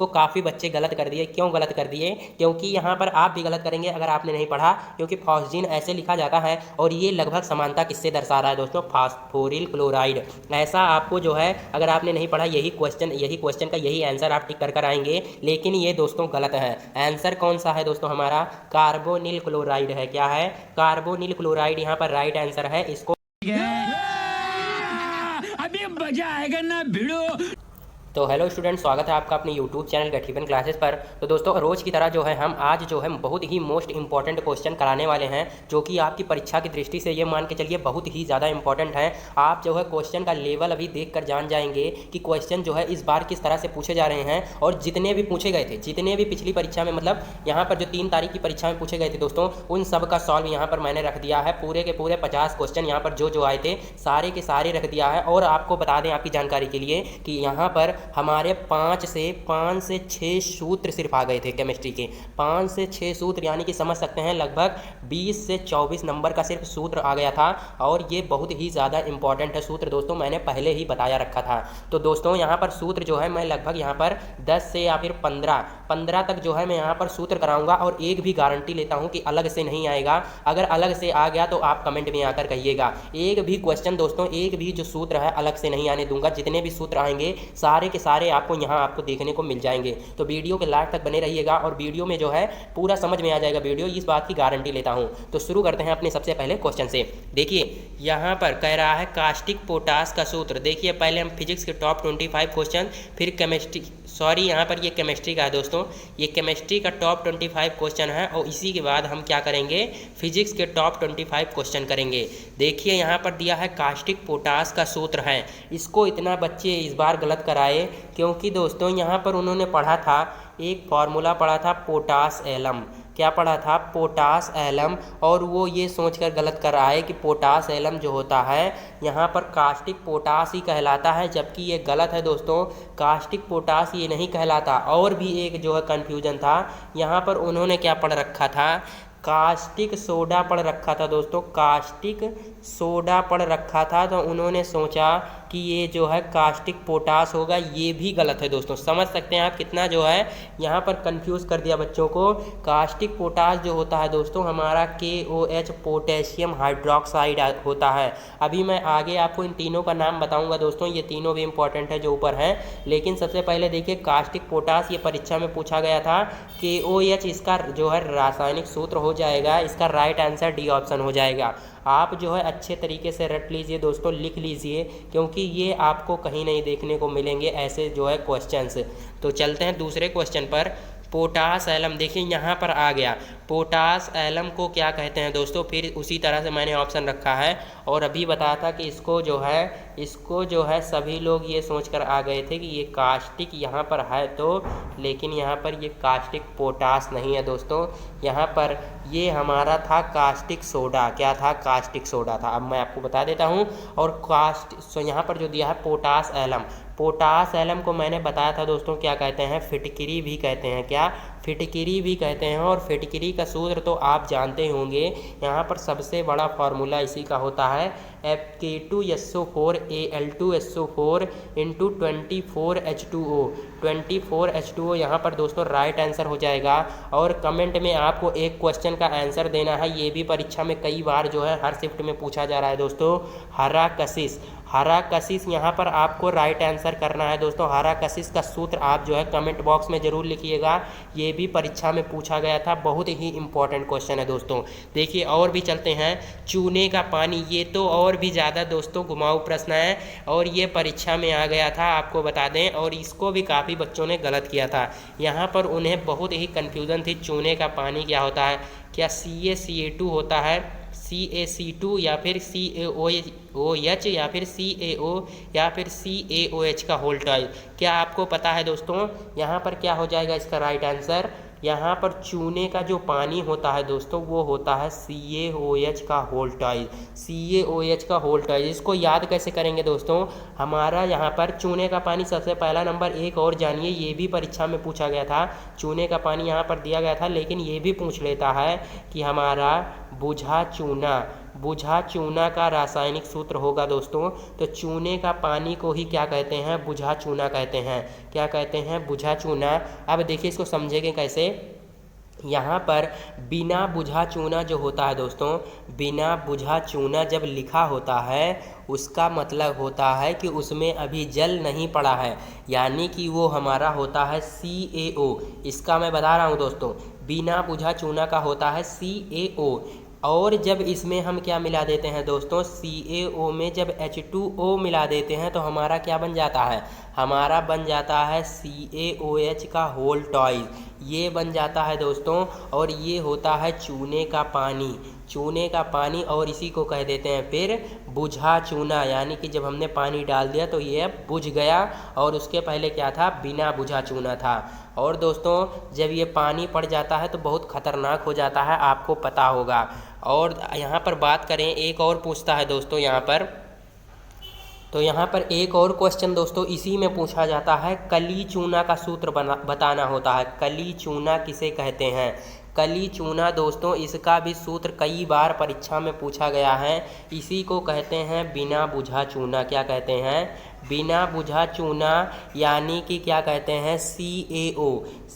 उसको काफ़ी बच्चे गलत कर दिए। क्यों गलत कर दिए? क्योंकि यहाँ पर आप भी गलत करेंगे अगर आपने नहीं पढ़ा, क्योंकि फॉस्जीन ऐसे लिखा जाता है और ये लगभग समानता किससे दर्शा रहा है दोस्तों? फास्फोरिल क्लोराइड। ऐसा आपको जो है अगर आपने नहीं पढ़ा यही क्वेश्चन का यही आंसर आप टिक कर आएंगे, लेकिन ये दोस्तों गलत है। आंसर कौन सा है दोस्तों? हमारा कार्बोनिल क्लोराइड है। क्या है? कार्बोनिल क्लोराइड यहाँ पर राइट आंसर है। इसको अभी मजा आएगा ना भिड़ो। तो हेलो स्टूडेंट, स्वागत है आपका अपने यूट्यूब चैनल गठीबन क्लासेस पर। तो दोस्तों रोज़ की तरह जो है हम आज जो है बहुत ही मोस्ट इंपॉर्टेंट क्वेश्चन कराने वाले हैं, जो कि आपकी परीक्षा की दृष्टि से ये मान के चलिए बहुत ही ज़्यादा इंपॉर्टेंट है। आप जो है क्वेश्चन का लेवल अभी देख कर जान जाएंगे कि क्वेश्चन जो है इस बार किस तरह से पूछे जा रहे हैं, और जितने भी पूछे गए थे, जितने भी पिछली परीक्षा में मतलब यहाँ पर जो 3 तारीख की परीक्षा में पूछे गए थे दोस्तों, उन सब का सॉल्व यहाँ पर मैंने रख दिया है। पूरे के पूरे 50 क्वेश्चन यहाँ पर जो आए थे सारे के सारे रख दिया है। और आपको बता दें आपकी जानकारी के लिए कि यहाँ पर हमारे 5 से 6 सूत्र सिर्फ आ गए थे केमिस्ट्री के। 5 से 6 सूत्र, यानी कि समझ सकते हैं लगभग 20 से 24 नंबर का सिर्फ सूत्र आ गया था। और ये बहुत ही ज़्यादा इंपॉर्टेंट है सूत्र दोस्तों, मैंने पहले ही बताया रखा था। तो दोस्तों यहाँ पर सूत्र जो है मैं लगभग यहाँ पर 10 से या फिर 15 तक जो है मैं यहाँ पर सूत्र कराऊंगा। और एक भी गारंटी लेता हूँ कि अलग से नहीं आएगा। अगर अलग से आ गया तो आप कमेंट में आकर कहिएगा। एक भी क्वेश्चन दोस्तों, एक भी जो सूत्र है अलग से नहीं आने दूंगा। जितने भी सूत्र आएंगे सारे के सारे आपको यहाँ आपको देखने को मिल जाएंगे। तो वीडियो के लास्ट तक बने रहिएगा और वीडियो में जो है पूरा समझ में आ जाएगा वीडियो, इस बात की गारंटी लेता हूँ। तो शुरू करते हैं अपने सबसे पहले क्वेश्चन से। देखिए यहाँ पर कह रहा है कास्टिक पोटास का सूत्र। देखिए पहले हम फिजिक्स के टॉप 25 क्वेश्चन, फिर केमिस्ट्री, सॉरी यहाँ पर ये केमिस्ट्री का है दोस्तों, ये केमिस्ट्री का टॉप 25 क्वेश्चन है। और इसी के बाद हम क्या करेंगे? फिजिक्स के टॉप 25 क्वेश्चन करेंगे। देखिए यहाँ पर दिया है कास्टिक पोटास का सूत्र है। इसको इतना बच्चे इस बार गलत कराए क्योंकि दोस्तों यहाँ पर उन्होंने पढ़ा था, एक फार्मूला पढ़ा था पोटास एलम। क्या पढ़ा था? Potash alum. और वो ये सोचकर गलत कर रहा है कि पोटास एलम जो होता है यहाँ पर कास्टिक पोटास ही कहलाता है, जबकि ये गलत है दोस्तों। कास्टिक पोटास ये नहीं कहलाता। और भी एक जो है कन्फ्यूजन था, यहाँ पर उन्होंने क्या पढ़ रखा था? कास्टिक सोडा पढ़ रखा था दोस्तों, कास्टिक सोडा पढ़ रखा था। तो उन्होंने सोचा कि ये जो है कास्टिक पोटास होगा। ये भी गलत है दोस्तों। समझ सकते हैं आप कितना जो है यहाँ पर कंफ्यूज कर दिया बच्चों को। कास्टिक पोटास जो होता है दोस्तों हमारा KOH पोटेशियम हाइड्रोक्साइड होता है। अभी मैं आगे आपको इन तीनों का नाम बताऊंगा दोस्तों, ये तीनों भी इंपॉर्टेंट है जो ऊपर हैं। लेकिन सबसे पहले देखिए कास्टिक पोटास, ये परीक्षा में पूछा गया था। KOH इसका जो है रासायनिक सूत्र हो जाएगा। इसका राइट आंसर डी ऑप्शन हो जाएगा। आप जो है अच्छे तरीके से रट लीजिए दोस्तों, लिख लीजिए, क्योंकि ये आपको कहीं नहीं देखने को मिलेंगे ऐसे जो है क्वेश्चंस। तो चलते हैं दूसरे क्वेश्चन पर। पोटास एलम, देखिए यहाँ पर आ गया। पोटास एलम को क्या कहते हैं दोस्तों? फिर उसी तरह से मैंने ऑप्शन रखा है। और अभी बताया था कि इसको जो है सभी लोग ये सोचकर आ गए थे कि ये कास्टिक यहाँ पर है तो, लेकिन यहाँ पर ये कास्टिक पोटास नहीं है दोस्तों। यहाँ पर ये हमारा था कास्टिक सोडा। क्या था? कास्टिक सोडा था। अब मैं आपको बता देता हूँ। और यहाँ पर जो दिया है पोटास एलम, पोटास एलम को मैंने बताया था दोस्तों क्या कहते हैं? फिटकिरी भी कहते हैं। क्या? फिटकिरी भी कहते हैं। और फिटकिरी का सूत्र तो आप जानते होंगे। यहाँ पर सबसे बड़ा फार्मूला इसी का होता है F(K2SO4 Al2SO4 into 24H2O। 24H2O यहाँ पर दोस्तों राइट आंसर हो जाएगा। और कमेंट में आपको एक क्वेश्चन का आंसर देना है। ये भी परीक्षा में कई बार जो है हर शिफ्ट में पूछा जा रहा है दोस्तों। हरा कशिश, हरा कशिश यहाँ पर आपको राइट आंसर करना है दोस्तों। हरा कशिश का सूत्र आप जो है कमेंट बॉक्स में ज़रूर लिखिएगा। ये भी परीक्षा में पूछा गया था, बहुत ही इंपॉर्टेंट क्वेश्चन है दोस्तों। देखिए और भी चलते हैं। चूने का पानी, ये तो और भी ज़्यादा दोस्तों घुमाऊ प्रश्न है और ये परीक्षा में आ गया था, आपको बता दें। और इसको भी काफ़ी बच्चों ने गलत किया था। यहाँ पर उन्हें बहुत ही कन्फ्यूज़न थी, चूने का पानी क्या होता है? क्या CaCa2 होता है, CaC2 या फिर CaOH या फिर CaO या फिर CaOH का होल टॉइज? क्या आपको पता है दोस्तों यहाँ पर क्या हो जाएगा इसका राइट आंसर? यहाँ पर चूने का जो पानी होता है दोस्तों वो होता है CaOH का होल टॉइज। CaOH का होल टॉइज, इसको याद कैसे करेंगे दोस्तों? हमारा यहाँ पर चूने का पानी सबसे पहला नंबर। एक और जानिए, ये भी परीक्षा में पूछा गया था। चूने का पानी यहाँ पर दिया गया था, लेकिन ये भी पूछ लेता है कि हमारा बुझा चूना, बुझा चूना का रासायनिक सूत्र होगा दोस्तों। तो चूने का पानी को ही क्या कहते हैं, बुझा चूना कहते हैं। क्या कहते हैं, बुझा चूना। अब देखिए इसको समझेंगे कैसे। यहाँ पर बिना बुझा चूना जो होता है दोस्तों, बिना बुझा चूना जब लिखा होता है उसका मतलब होता है कि उसमें अभी जल नहीं पड़ा है, यानी कि वो हमारा होता है CaO। इसका मैं बता रहा हूँ दोस्तों, बिना बुझा चूना का होता है CaO। और जब इसमें हम क्या मिला देते हैं दोस्तों, CaO में जब H2O मिला देते हैं तो हमारा क्या बन जाता है, हमारा बन जाता है CaOH का होल टॉइज, ये बन जाता है दोस्तों। और ये होता है चूने का पानी, चूने का पानी, और इसी को कह देते हैं फिर बुझा चूना, यानी कि जब हमने पानी डाल दिया तो ये अब बुझ गया, और उसके पहले क्या था, बिना बुझा चूना था। और दोस्तों जब ये पानी पड़ जाता है तो बहुत ख़तरनाक हो जाता है, आपको पता होगा। और यहाँ पर बात करें, एक और पूछता है दोस्तों यहाँ पर, तो यहाँ पर एक और क्वेश्चन दोस्तों इसी में पूछा जाता है, कली चूना का सूत्र बताना होता है। कली चूना किसे कहते हैं, कली चूना दोस्तों, इसका भी सूत्र कई बार परीक्षा में पूछा गया है। इसी को कहते हैं बिना बुझा चूना। क्या कहते हैं, बिना बुझा चूना, यानी कि क्या कहते हैं, CaO।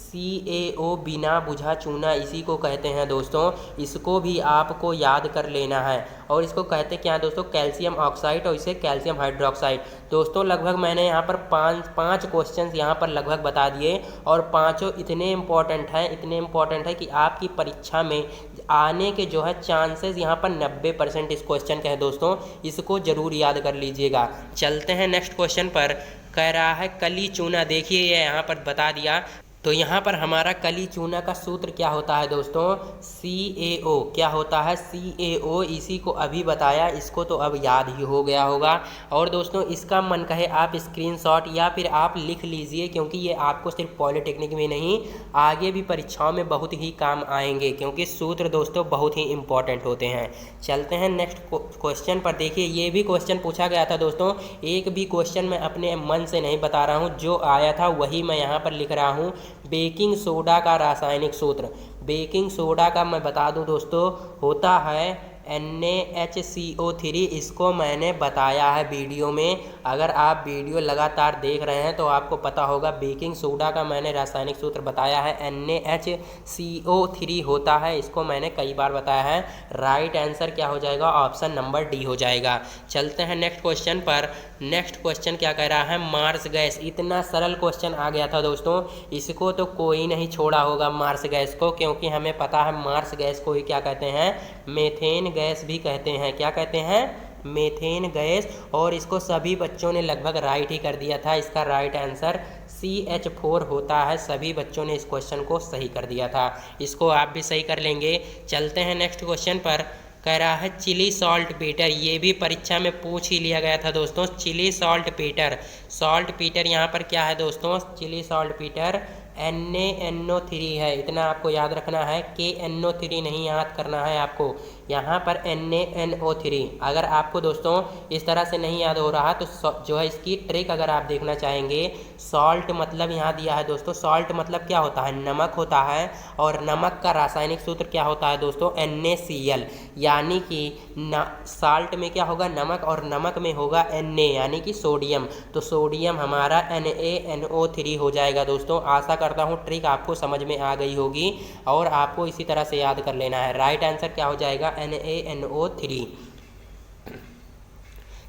CaO बिना बुझा चूना, इसी को कहते हैं दोस्तों। इसको भी आपको याद कर लेना है। और इसको कहते क्या दोस्तों, कैल्शियम ऑक्साइड, और इसे कैल्शियम हाइड्रोक्साइड। दोस्तों लगभग मैंने यहाँ पर पाँच क्वेश्चन यहाँ पर लगभग बता दिए, और पाँचों इतने इम्पॉर्टेंट हैं, इतने इम्पॉर्टेंट है कि आपकी परीक्षा में आने के जो है चांसेस यहाँ पर 90% इस क्वेश्चन के हैं दोस्तों। इसको ज़रूर याद कर लीजिएगा। चलते हैं नेक्स्ट क्वेश्चन पर। कह रहा है कली चूना, देखिए ये यहाँ पर बता दिया। तो यहाँ पर हमारा कली चूना का सूत्र क्या होता है दोस्तों, CaO। क्या होता है, CaO। इसी को अभी बताया, इसको तो अब याद ही हो गया होगा। और दोस्तों इसका मन कहे आप स्क्रीनशॉट या फिर आप लिख लीजिए, क्योंकि ये आपको सिर्फ पॉलिटेक्निक में नहीं, आगे भी परीक्षाओं में बहुत ही काम आएंगे, क्योंकि सूत्र दोस्तों बहुत ही इंपॉर्टेंट होते हैं। चलते हैं नेक्स्ट क्वेश्चन पर। देखिए ये भी क्वेश्चन पूछा गया था दोस्तों, एक भी क्वेश्चन मैं अपने मन से नहीं बता रहा हूँ, जो आया था वही मैं यहाँ पर लिख रहा हूँ। बेकिंग सोडा का रासायनिक सूत्र, बेकिंग सोडा का मैं बता दूं दोस्तों, होता है NaHCO3। इसको मैंने बताया है वीडियो में, अगर आप वीडियो लगातार देख रहे हैं तो आपको पता होगा। बेकिंग सोडा का मैंने रासायनिक सूत्र बताया है, NaHCO3 होता है, इसको मैंने कई बार बताया है। राइट आंसर क्या हो जाएगा, ऑप्शन नंबर डी हो जाएगा। चलते हैं नेक्स्ट क्वेश्चन पर। नेक्स्ट क्वेश्चन क्या कह रहा है, मार्स गैस। इतना सरल क्वेश्चन आ गया था दोस्तों, इसको तो कोई नहीं छोड़ा होगा मार्स गैस को, क्योंकि हमें पता है मार्स गैस को ही क्या कहते हैं, मेथेन गैस भी कहते हैं। क्या कहते हैं, मेथेन गैस। और इसको सभी बच्चों ने लगभग राइट ही कर दिया था। इसका राइट आंसर CH4 होता है। सभी बच्चों ने इस क्वेश्चन को सही कर दिया था, इसको आप भी सही कर लेंगे। चलते हैं नेक्स्ट क्वेश्चन पर। कह रहा है चिली सॉल्ट पीटर, ये भी परीक्षा में पूछ ही लिया गया था दोस्तों। Chile saltpetre, saltpetre यहाँ पर क्या है दोस्तों, चिली सॉल्ट पीटर NaNO3 है, इतना आपको याद रखना है। KNO3 नहीं याद करना है आपको, यहाँ पर NaNO3। अगर आपको दोस्तों इस तरह से नहीं याद हो रहा तो जो है इसकी ट्रिक अगर आप देखना चाहेंगे, सॉल्ट मतलब यहाँ दिया है दोस्तों, सॉल्ट मतलब क्या होता है, नमक होता है। और नमक का रासायनिक सूत्र क्या होता है दोस्तों, NaCl। यानी कि साल्ट में क्या होगा, नमक, और नमक में होगा Na यानी कि सोडियम। तो सोडियम हमारा NaNO3 हो जाएगा दोस्तों। आशा करता हूँ ट्रिक आपको समझ में आ गई होगी, और आपको इसी तरह से याद कर लेना है। राइट आंसर क्या हो जाएगा, NaNO3।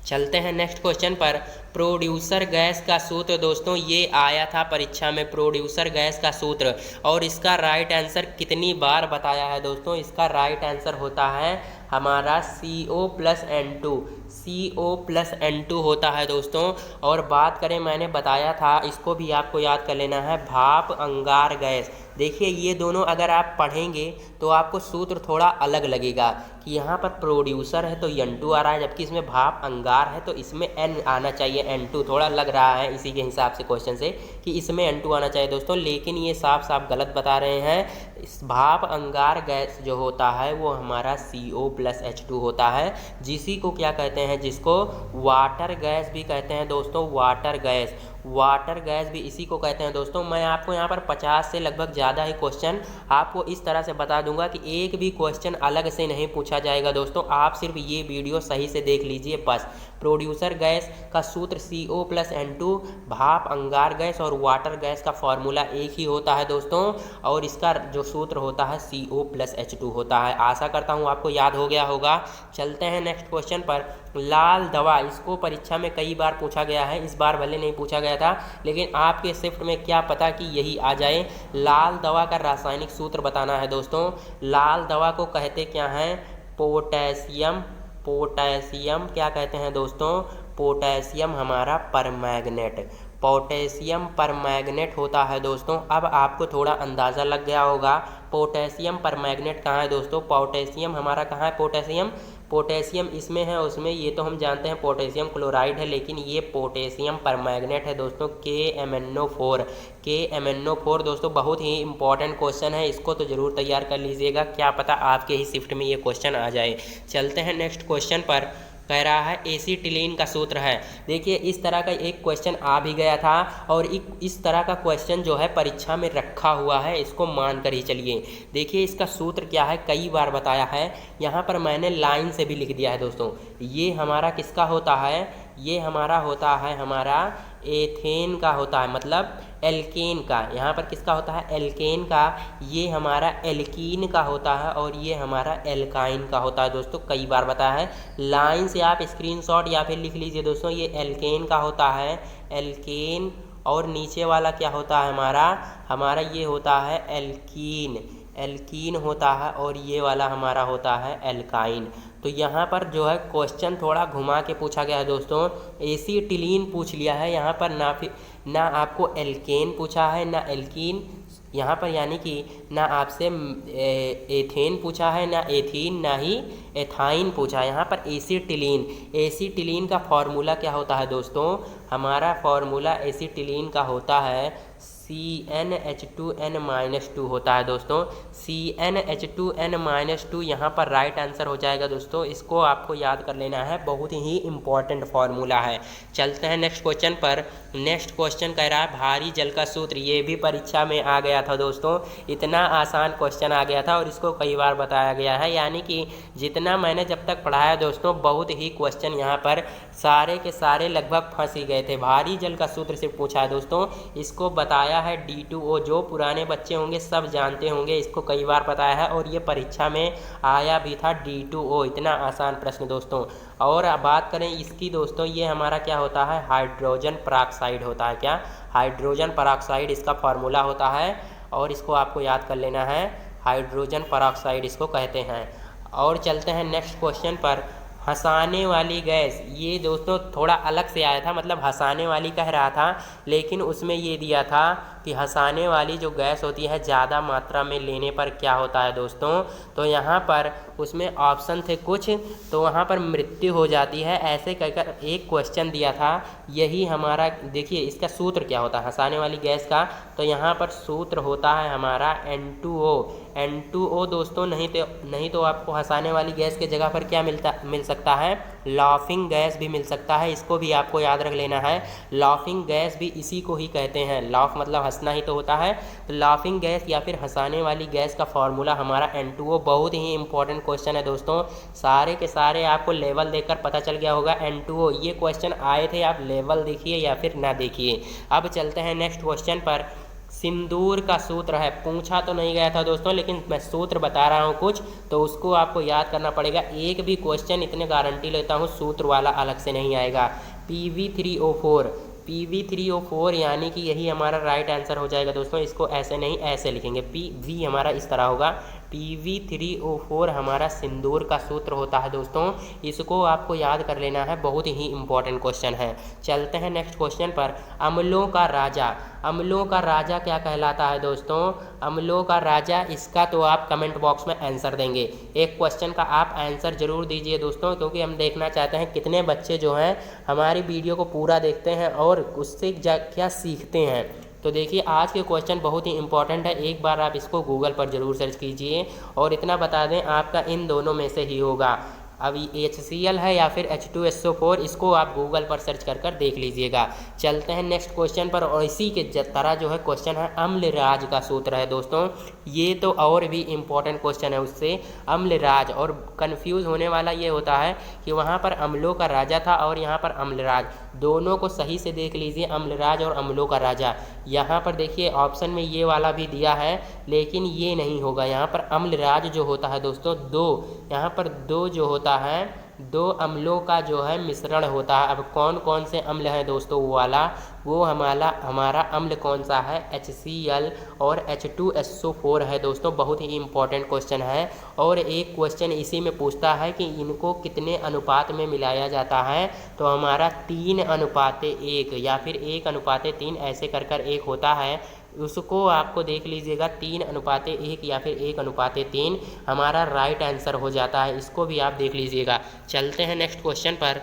चलते हैं नेक्स्ट क्वेश्चन पर। प्रोड्यूसर गैस का सूत्र दोस्तों, ये आया था परीक्षा में, प्रोड्यूसर गैस का सूत्र। और इसका राइट आंसर कितनी बार बताया है दोस्तों, इसका राइट आंसर होता है हमारा CO+N2। CO+N2 होता है दोस्तों। और बात करें, मैंने बताया था, इसको भी आपको याद कर लेना है, भाप अंगार गैस। देखिए ये दोनों अगर आप पढ़ेंगे तो आपको सूत्र थोड़ा अलग लगेगा, कि यहाँ पर प्रोड्यूसर है तो N2 आ रहा है, जबकि इसमें भाप अंगार है तो इसमें N आना चाहिए, N2 थोड़ा लग रहा है इसी के हिसाब से क्वेश्चन से कि इसमें N2 आना चाहिए दोस्तों, लेकिन ये साफ साफ गलत बता रहे हैं। इस भाप अंगार गैस जो होता है वो हमारा CO+H2 होता है, जिसी को क्या कहते हैं, जिसको वाटर गैस भी कहते हैं दोस्तों, वाटर गैस। वाटर गैस भी इसी को कहते हैं दोस्तों। मैं आपको यहाँ पर 50 से लगभग ज़्यादा ही क्वेश्चन आपको इस तरह से बता दूंगा कि एक भी क्वेश्चन अलग से नहीं पूछा जाएगा दोस्तों। आप सिर्फ ये वीडियो सही से देख लीजिए बस। प्रोड्यूसर गैस का सूत्र CO+N2, भाप अंगार गैस और वाटर गैस का फॉर्मूला एक ही होता है दोस्तों, और इसका जो सूत्र होता है CO+H2 होता है। आशा करता हूँ आपको याद हो गया होगा। चलते हैं नेक्स्ट क्वेश्चन पर। लाल दवा, इसको परीक्षा में कई बार पूछा गया है, इस बार भले नहीं पूछा गया था, लेकिन आपके शिफ्ट में क्या पता कि यही आ जाए। लाल दवा का रासायनिक सूत्र बताना है दोस्तों। लाल दवा को कहते क्या हैं? पोटेशियम। पोटेशियम क्या कहते हैं दोस्तों? पोटेशियम हमारा परमैंगनेट। पोटेशियम परमैंगनेट होता है दोस्तों। अब आपको थोड़ा अंदाज़ा लग गया होगा पोटेशियम परमैंगनेट कहाँ है दोस्तों। पोटेशियम हमारा कहाँ है? पोटेशियम इसमें है, उसमें ये तो हम जानते हैं पोटेशियम क्लोराइड है, लेकिन ये पोटेशियम परमैंगनेट है दोस्तों, KMnO4। KMnO4 दोस्तों बहुत ही इंपॉर्टेंट क्वेश्चन है, इसको तो ज़रूर तैयार कर लीजिएगा, क्या पता आपके ही शिफ्ट में ये क्वेश्चन आ जाए। चलते हैं नेक्स्ट क्वेश्चन पर। कह रहा है एसीटिलीन का सूत्र है। देखिए इस तरह का एक क्वेश्चन आ भी गया था, और इस तरह का क्वेश्चन जो है परीक्षा में रखा हुआ है, इसको मान कर ही चलिए। देखिए इसका सूत्र क्या है, कई बार बताया है, यहाँ पर मैंने लाइन से भी लिख दिया है दोस्तों। ये हमारा किसका होता है? ये हमारा होता है, हमारा एथेन का होता है, मतलब एल्केन का। यहाँ पर किसका होता है? एल्केन का। ये हमारा एल्कीन का होता है, और ये हमारा एल्काइन का होता है दोस्तों, कई बार बताया है। लाइन से आप स्क्रीनशॉट या फिर लिख लीजिए दोस्तों। ये एल्केन का होता है, एल्केन, और नीचे वाला क्या होता है हमारा ये होता है एल्कीन। एल्कीन होता है, और ये वाला हमारा होता है एल्काइन। तो यहाँ पर जो है क्वेश्चन थोड़ा घुमा के पूछा गया है दोस्तों। एसीटिलीन पूछ लिया है यहाँ पर, ना आपको एल्केन पूछा है ना एल्कीन यहाँ पर, यानी कि ना आपसे एथेन पूछा है, ना एथीन, ना ही एथाइन पूछा है। यहाँ पर एसीटिलीन। एसीटिलीन का फॉर्मूला क्या होता है दोस्तों? हमारा फॉर्मूला एसीटिलीन का होता है CnH2n-2 होता है दोस्तों। CnH2n-2 यहाँ पर राइट आंसर हो जाएगा दोस्तों। इसको आपको याद कर लेना है, बहुत ही इंपॉर्टेंट फॉर्मूला है। चलते हैं नेक्स्ट क्वेश्चन पर। नेक्स्ट क्वेश्चन कह रहा है भारी जल का सूत्र। ये भी परीक्षा में आ गया था दोस्तों, इतना आसान क्वेश्चन आ गया था, और इसको कई बार बताया गया है, यानी कि जितना मैंने जब तक पढ़ाया दोस्तों, बहुत ही क्वेश्चन यहाँ पर सारे के सारे लगभग फंस ही गए थे। भारी जल का सूत्र से पूछा है दोस्तों, इसको बताया है D2O। जो पुराने बच्चे होंगे सब जानते होंगे, इसको कई बार बताया है, और ये परीक्षा में आया भी था D2O। इतना आसान प्रश्न दोस्तों। और अब बात करें इसकी दोस्तों, ये हमारा क्या होता है? हाइड्रोजन परऑक्साइड होता है। क्या? हाइड्रोजन परऑक्साइड इसका फॉर्मूला होता है, और इसको आपको याद कर लेना है, हाइड्रोजन परऑक्साइड इसको कहते हैं। और चलते हैं नेक्स्ट क्वेश्चन पर। हंसाने वाली गैस, ये दोस्तों थोड़ा अलग से आया था, मतलब हंसाने वाली कह रहा था, लेकिन उसमें ये दिया था कि हंसाने वाली जो गैस होती है ज़्यादा मात्रा में लेने पर क्या होता है दोस्तों। तो यहाँ पर उसमें ऑप्शन थे कुछ, तो वहाँ पर मृत्यु हो जाती है, ऐसे कहकर एक क्वेश्चन दिया था। यही हमारा, देखिए इसका सूत्र क्या होता है हंसाने वाली गैस का, तो यहाँ पर सूत्र होता है हमारा N2O। N2O दोस्तों, नहीं तो आपको हंसाने वाली गैस के जगह पर क्या मिल सकता है? लाफिंग गैस भी मिल सकता है, इसको भी आपको याद रख लेना है। लाफिंग गैस भी इसी को ही कहते हैं, लाफ मतलब हंसना ही तो होता है। तो लाफिंग गैस या फिर हंसाने वाली गैस का फॉर्मूला हमारा N2O। बहुत ही इंपॉर्टेंट क्वेश्चन है दोस्तों, सारे के सारे आपको लेवल देखकर पता चल गया होगा। N2O ये क्वेश्चन आए थे, आप लेवल देखिए या फिर ना देखिए। अब चलते हैं नेक्स्ट क्वेश्चन पर। सिंदूर का सूत्र है, पूछा तो नहीं गया था दोस्तों, लेकिन मैं सूत्र बता रहा हूँ कुछ, तो उसको आपको याद करना पड़ेगा। एक भी क्वेश्चन इतने गारंटी लेता हूँ सूत्र वाला अलग से नहीं आएगा। PV3O4, PV3O4 यानी कि यही हमारा राइट आंसर हो जाएगा दोस्तों। इसको ऐसे नहीं, ऐसे लिखेंगे, PV हमारा इस तरह होगा। PV3O4 हमारा सिंदूर का सूत्र होता है दोस्तों, इसको आपको याद कर लेना है, बहुत ही इंपॉर्टेंट क्वेश्चन है। चलते हैं नेक्स्ट क्वेश्चन पर। अम्लों का राजा, अम्लों का राजा क्या कहलाता है दोस्तों? अम्लों का राजा, इसका तो आप कमेंट बॉक्स में आंसर देंगे। एक क्वेश्चन का आप आंसर जरूर दीजिए दोस्तों, क्योंकि हम देखना चाहते हैं कितने बच्चे जो हैं हमारी वीडियो को पूरा देखते हैं और उससे क्या सीखते हैं। तो देखिए आज के क्वेश्चन बहुत ही इंपॉर्टेंट है, एक बार आप इसको गूगल पर ज़रूर सर्च कीजिए। और इतना बता दें, आपका इन दोनों में से ही होगा। अब HCl है या फिर H2SO4, इसको आप गूगल पर सर्च कर कर देख लीजिएगा। चलते हैं नेक्स्ट क्वेश्चन पर, और इसी के तरह जो है क्वेश्चन है अम्लराज का सूत्र है दोस्तों। ये तो और भी इम्पोर्टेंट क्वेश्चन है उससे, अम्लराज। और कंफ्यूज होने वाला ये होता है कि वहाँ पर अम्लों का राजा था और यहाँ पर अम्लराज, दोनों को सही से देख लीजिए, अम्लराज और अम्लों का राजा। यहाँ पर देखिए ऑप्शन में ये वाला भी दिया है, लेकिन ये नहीं होगा। यहाँ पर अम्लराज जो होता है दोस्तों, यहाँ पर दो जो होता है, दो अम्लों का जो है मिश्रण होता है। अब कौन कौन से अम्ल हैं दोस्तों, वो हमारा अम्ल कौन सा है, HCl और H2SO4 है दोस्तों। बहुत ही इंपॉर्टेंट क्वेश्चन है। और एक क्वेश्चन इसी में पूछता है कि इनको कितने अनुपात में मिलाया जाता है, तो हमारा 3:1 या फिर 1:3 ऐसे कर कर एक होता है, उसको आपको देख लीजिएगा। 3:1 या फिर 1:3 हमारा राइट आंसर हो जाता है, इसको भी आप देख लीजिएगा। चलते हैं नेक्स्ट क्वेश्चन पर।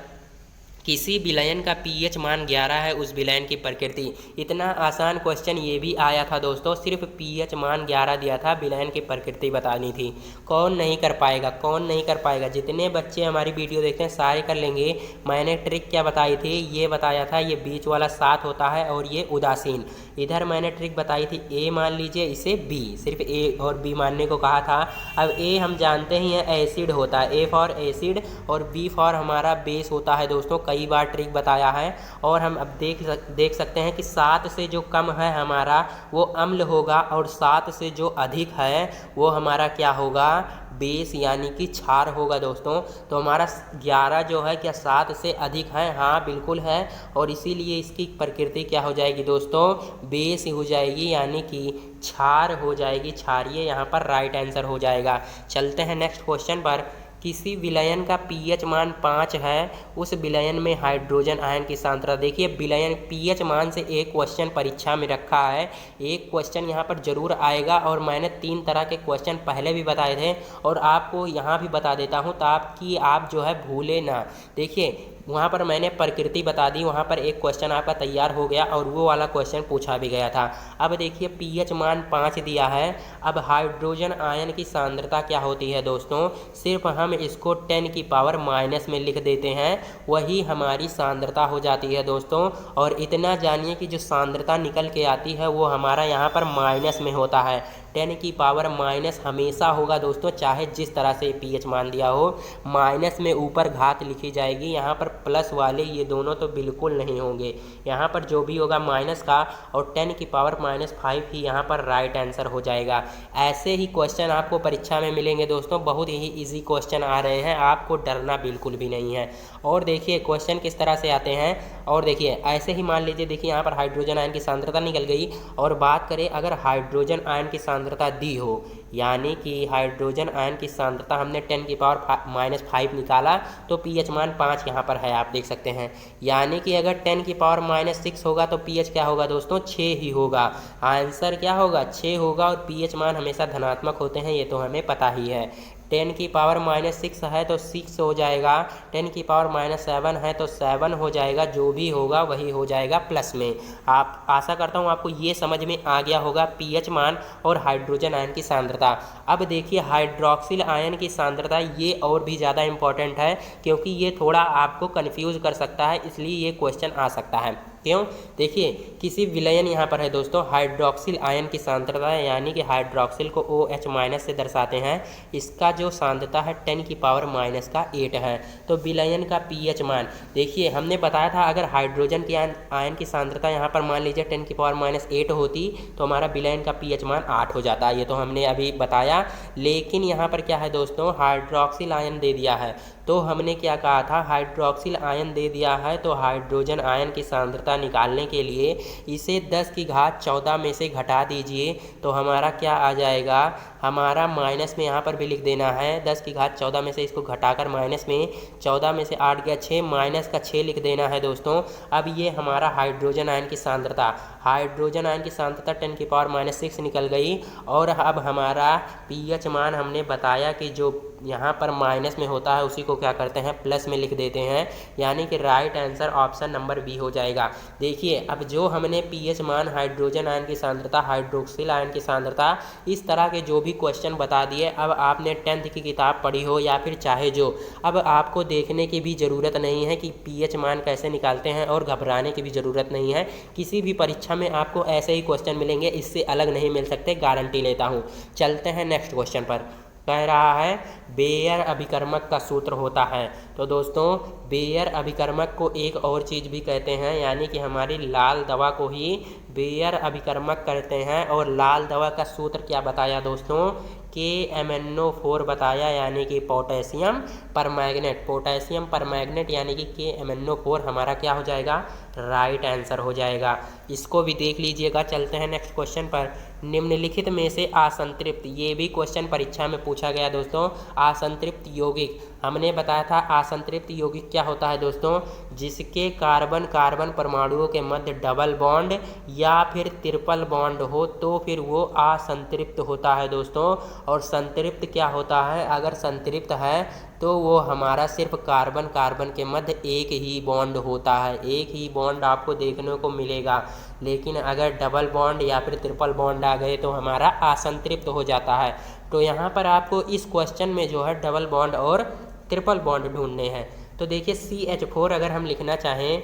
किसी विलयन का pH मान 11 है, उस विलयन की प्रकृति। इतना आसान क्वेश्चन ये भी आया था दोस्तों, सिर्फ pH मान 11 दिया था, विलयन की प्रकृति बतानी थी। कौन नहीं कर पाएगा, कौन नहीं कर पाएगा। जितने बच्चे हमारी वीडियो देखते हैं सारे कर लेंगे। मैंने ट्रिक क्या बताई थी, ये बताया था ये बीच वाला 7 होता है और ये उदासीन। इधर मैंने ट्रिक बताई थी A मान लीजिए, इसे B, सिर्फ A और B मानने को कहा था। अब A हम जानते ही हैं एसिड होता है, A फॉर एसिड और B फॉर हमारा बेस होता है दोस्तों। कई बार ट्रिक बताया है। और हम अब देख सकते हैं कि 7 से जो कम है हमारा वो अम्ल होगा, और 7 से जो अधिक है वो हमारा क्या होगा, बेस यानी कि क्षार होगा दोस्तों। तो हमारा 11 जो है क्या 7 से अधिक है, हाँ बिल्कुल है। और इसीलिए इसकी प्रकृति क्या हो जाएगी दोस्तों, बेस हो जाएगी, यानी कि क्षार हो जाएगी, क्षारीय। यहाँ पर राइट आंसर हो जाएगा। चलते हैं नेक्स्ट क्वेश्चन पर। किसी विलयन का pH मान 5 है, उस विलयन में हाइड्रोजन आयन की सांद्रता। देखिए विलयन pH मान से एक क्वेश्चन परीक्षा में रखा है, एक क्वेश्चन यहाँ पर जरूर आएगा। और मैंने 3 तरह के क्वेश्चन पहले भी बताए थे और आपको यहाँ भी बता देता हूँ, ताकि आप जो है भूले ना। देखिए वहाँ पर मैंने प्रकृति बता दी, वहाँ पर एक क्वेश्चन आपका तैयार हो गया और वो वाला क्वेश्चन पूछा भी गया था। अब देखिए pH मान 5 दिया है। अब हाइड्रोजन आयन की सांद्रता क्या होती है दोस्तों, सिर्फ हम इसको 10 की पावर माइनस में लिख देते हैं, वही हमारी सांद्रता हो जाती है दोस्तों। और इतना जानिए कि जो सांद्रता निकल के आती है वो हमारा यहाँ पर माइनस में होता है। 10 की पावर माइनस हमेशा होगा दोस्तों, चाहे जिस तरह से pH मान दिया हो, माइनस में ऊपर घात लिखी जाएगी। यहाँ पर प्लस वाले ये दोनों तो बिल्कुल नहीं होंगे, यहाँ पर जो भी होगा माइनस का, और 10 की पावर -5 ही यहाँ पर राइट आंसर हो जाएगा। ऐसे ही क्वेश्चन आपको परीक्षा में मिलेंगे दोस्तों, बहुत ही इजी क्वेश्चन आ रहे हैं, आपको डरना बिल्कुल भी नहीं है। और देखिए क्वेश्चन किस तरह से आते हैं, और देखिए ऐसे ही मान लीजिए, देखिए यहाँ पर हाइड्रोजन आयन की सांद्रता निकल गई, और बात करें अगर हाइड्रोजन आयन की सांद्रता दी हो, यानी कि हाइड्रोजन आयन की सांद्रता हमने 10 की पावर -5 निकाला, तो pH मान 5 यहाँ पर है, आप देख सकते हैं। यानी कि अगर 10 की पावर -6 होगा तो pH क्या होगा दोस्तों, 6 ही होगा। आंसर क्या होगा, 6 होगा। और pH मान हमेशा धनात्मक होते हैं, ये तो हमें पता ही है। 10 की पावर -6 है तो 6 हो जाएगा, 10 की पावर -7 है तो 7 हो जाएगा, जो भी होगा वही हो जाएगा प्लस में। आप आशा करता हूँ आपको ये समझ में आ गया होगा pH मान और हाइड्रोजन आयन की सांद्रता। अब देखिए हाइड्रोक्सिल आयन की सांद्रता, ये और भी ज़्यादा इम्पॉर्टेंट है, क्योंकि ये थोड़ा आपको कन्फ्यूज़ कर सकता है, इसलिए ये क्वेश्चन आ सकता है। क्यों, देखिए किसी विलयन यहाँ पर है दोस्तों, हाइड्रोक्सिल आयन की सांद्रता है, यानी कि हाइड्रोक्सिल को OH- से दर्शाते हैं। इसका जो सांद्रता है 10 की पावर -8 है। तो विलयन का pH मान, देखिए हमने बताया था अगर हाइड्रोजन की आयन की सांद्रता यहाँ पर मान लीजिए 10 की पावर -8 होती, तो हमारा विलयन का pH मान 8 हो जाता। ये तो हमने अभी बताया। लेकिन यहाँ पर क्या है दोस्तों, हाइड्रोक्सिल आयन दे दिया है, तो हमने क्या कहा था, हाइड्रोक्सिल आयन दे दिया है, तो हाइड्रोजन आयन की सांद्रता निकालने के लिए इसे 10 की घात 14 में से घटा दीजिए, तो हमारा क्या आ जाएगा, हमारा माइनस में यहाँ पर भी लिख देना है। 10 की घात 14 में से इसको घटाकर माइनस में, 14 में से 8 गया 6, माइनस का 6 लिख देना है दोस्तों। अब ये हमारा हाइड्रोजन आयन की सांद्रता, हाइड्रोजन आयन की सांद्रता 10⁻⁻⁶ निकल गई। और अब हमारा pH मान हमने बताया कि जो यहाँ पर माइनस में होता है उसी को क्या करते हैं, प्लस में लिख देते हैं, यानी कि right answer option number B हो जाएगा। देखिए अब जो हमने pH मान, हाइड्रोजन आयन की सांद्रता, हाइड्रोक्सिल आयन की सांद्रता, इस तरह के जो भी क्वेश्चन बता दिए, अब आपने 10th की किताब पढ़ी हो या फिर चाहे जो, अब आपको देखने की भी ज़रूरत नहीं है कि pH मान कैसे निकालते हैं, और घबराने की भी ज़रूरत नहीं है। किसी भी परीक्षा में आपको ऐसे ही क्वेश्चन मिलेंगे, इससे अलग नहीं मिल सकते, गारंटी लेता हूँ। चलते हैं नेक्स्ट क्वेश्चन पर। कह रहा है बेयर अभिकर्मक का सूत्र होता है। तो दोस्तों बेयर अभिकर्मक को एक और चीज़ भी कहते हैं, यानी कि हमारी लाल दवा को ही बेयर अभिकर्मक कहते हैं। और लाल दवा का सूत्र क्या बताया दोस्तों, KMnO4 बताया, यानी कि पोटेशियम परमैंगनेट। पोटेशियम परमैंगनेट यानी कि KMnO4 हमारा क्या हो जाएगा, राइट आंसर हो जाएगा। इसको भी देख लीजिएगा। चलते हैं नेक्स्ट क्वेश्चन पर। निम्नलिखित में से असंतृप्त, ये भी क्वेश्चन परीक्षा में पूछा गया दोस्तों। असंतृप्त यौगिक, हमने बताया था असंतृप्त यौगिक क्या होता है दोस्तों, जिसके कार्बन कार्बन परमाणुओं के मध्य डबल बॉन्ड या फिर ट्रिपल बॉन्ड हो तो फिर वो असंतृप्त होता है दोस्तों। और संतृप्त क्या होता है, अगर संतृप्त है तो वो हमारा सिर्फ कार्बन कार्बन के मध्य एक ही बॉन्ड होता है, एक ही बॉन्ड आपको देखने को मिलेगा। लेकिन अगर डबल बॉन्ड या फिर ट्रिपल बॉन्ड आ गए तो हमारा असंतृप्त हो जाता है। तो यहाँ पर आपको इस क्वेश्चन में जो है डबल बॉन्ड और ट्रिपल बॉन्ड ढूंढने हैं। तो देखिए CH4 अगर हम लिखना चाहें,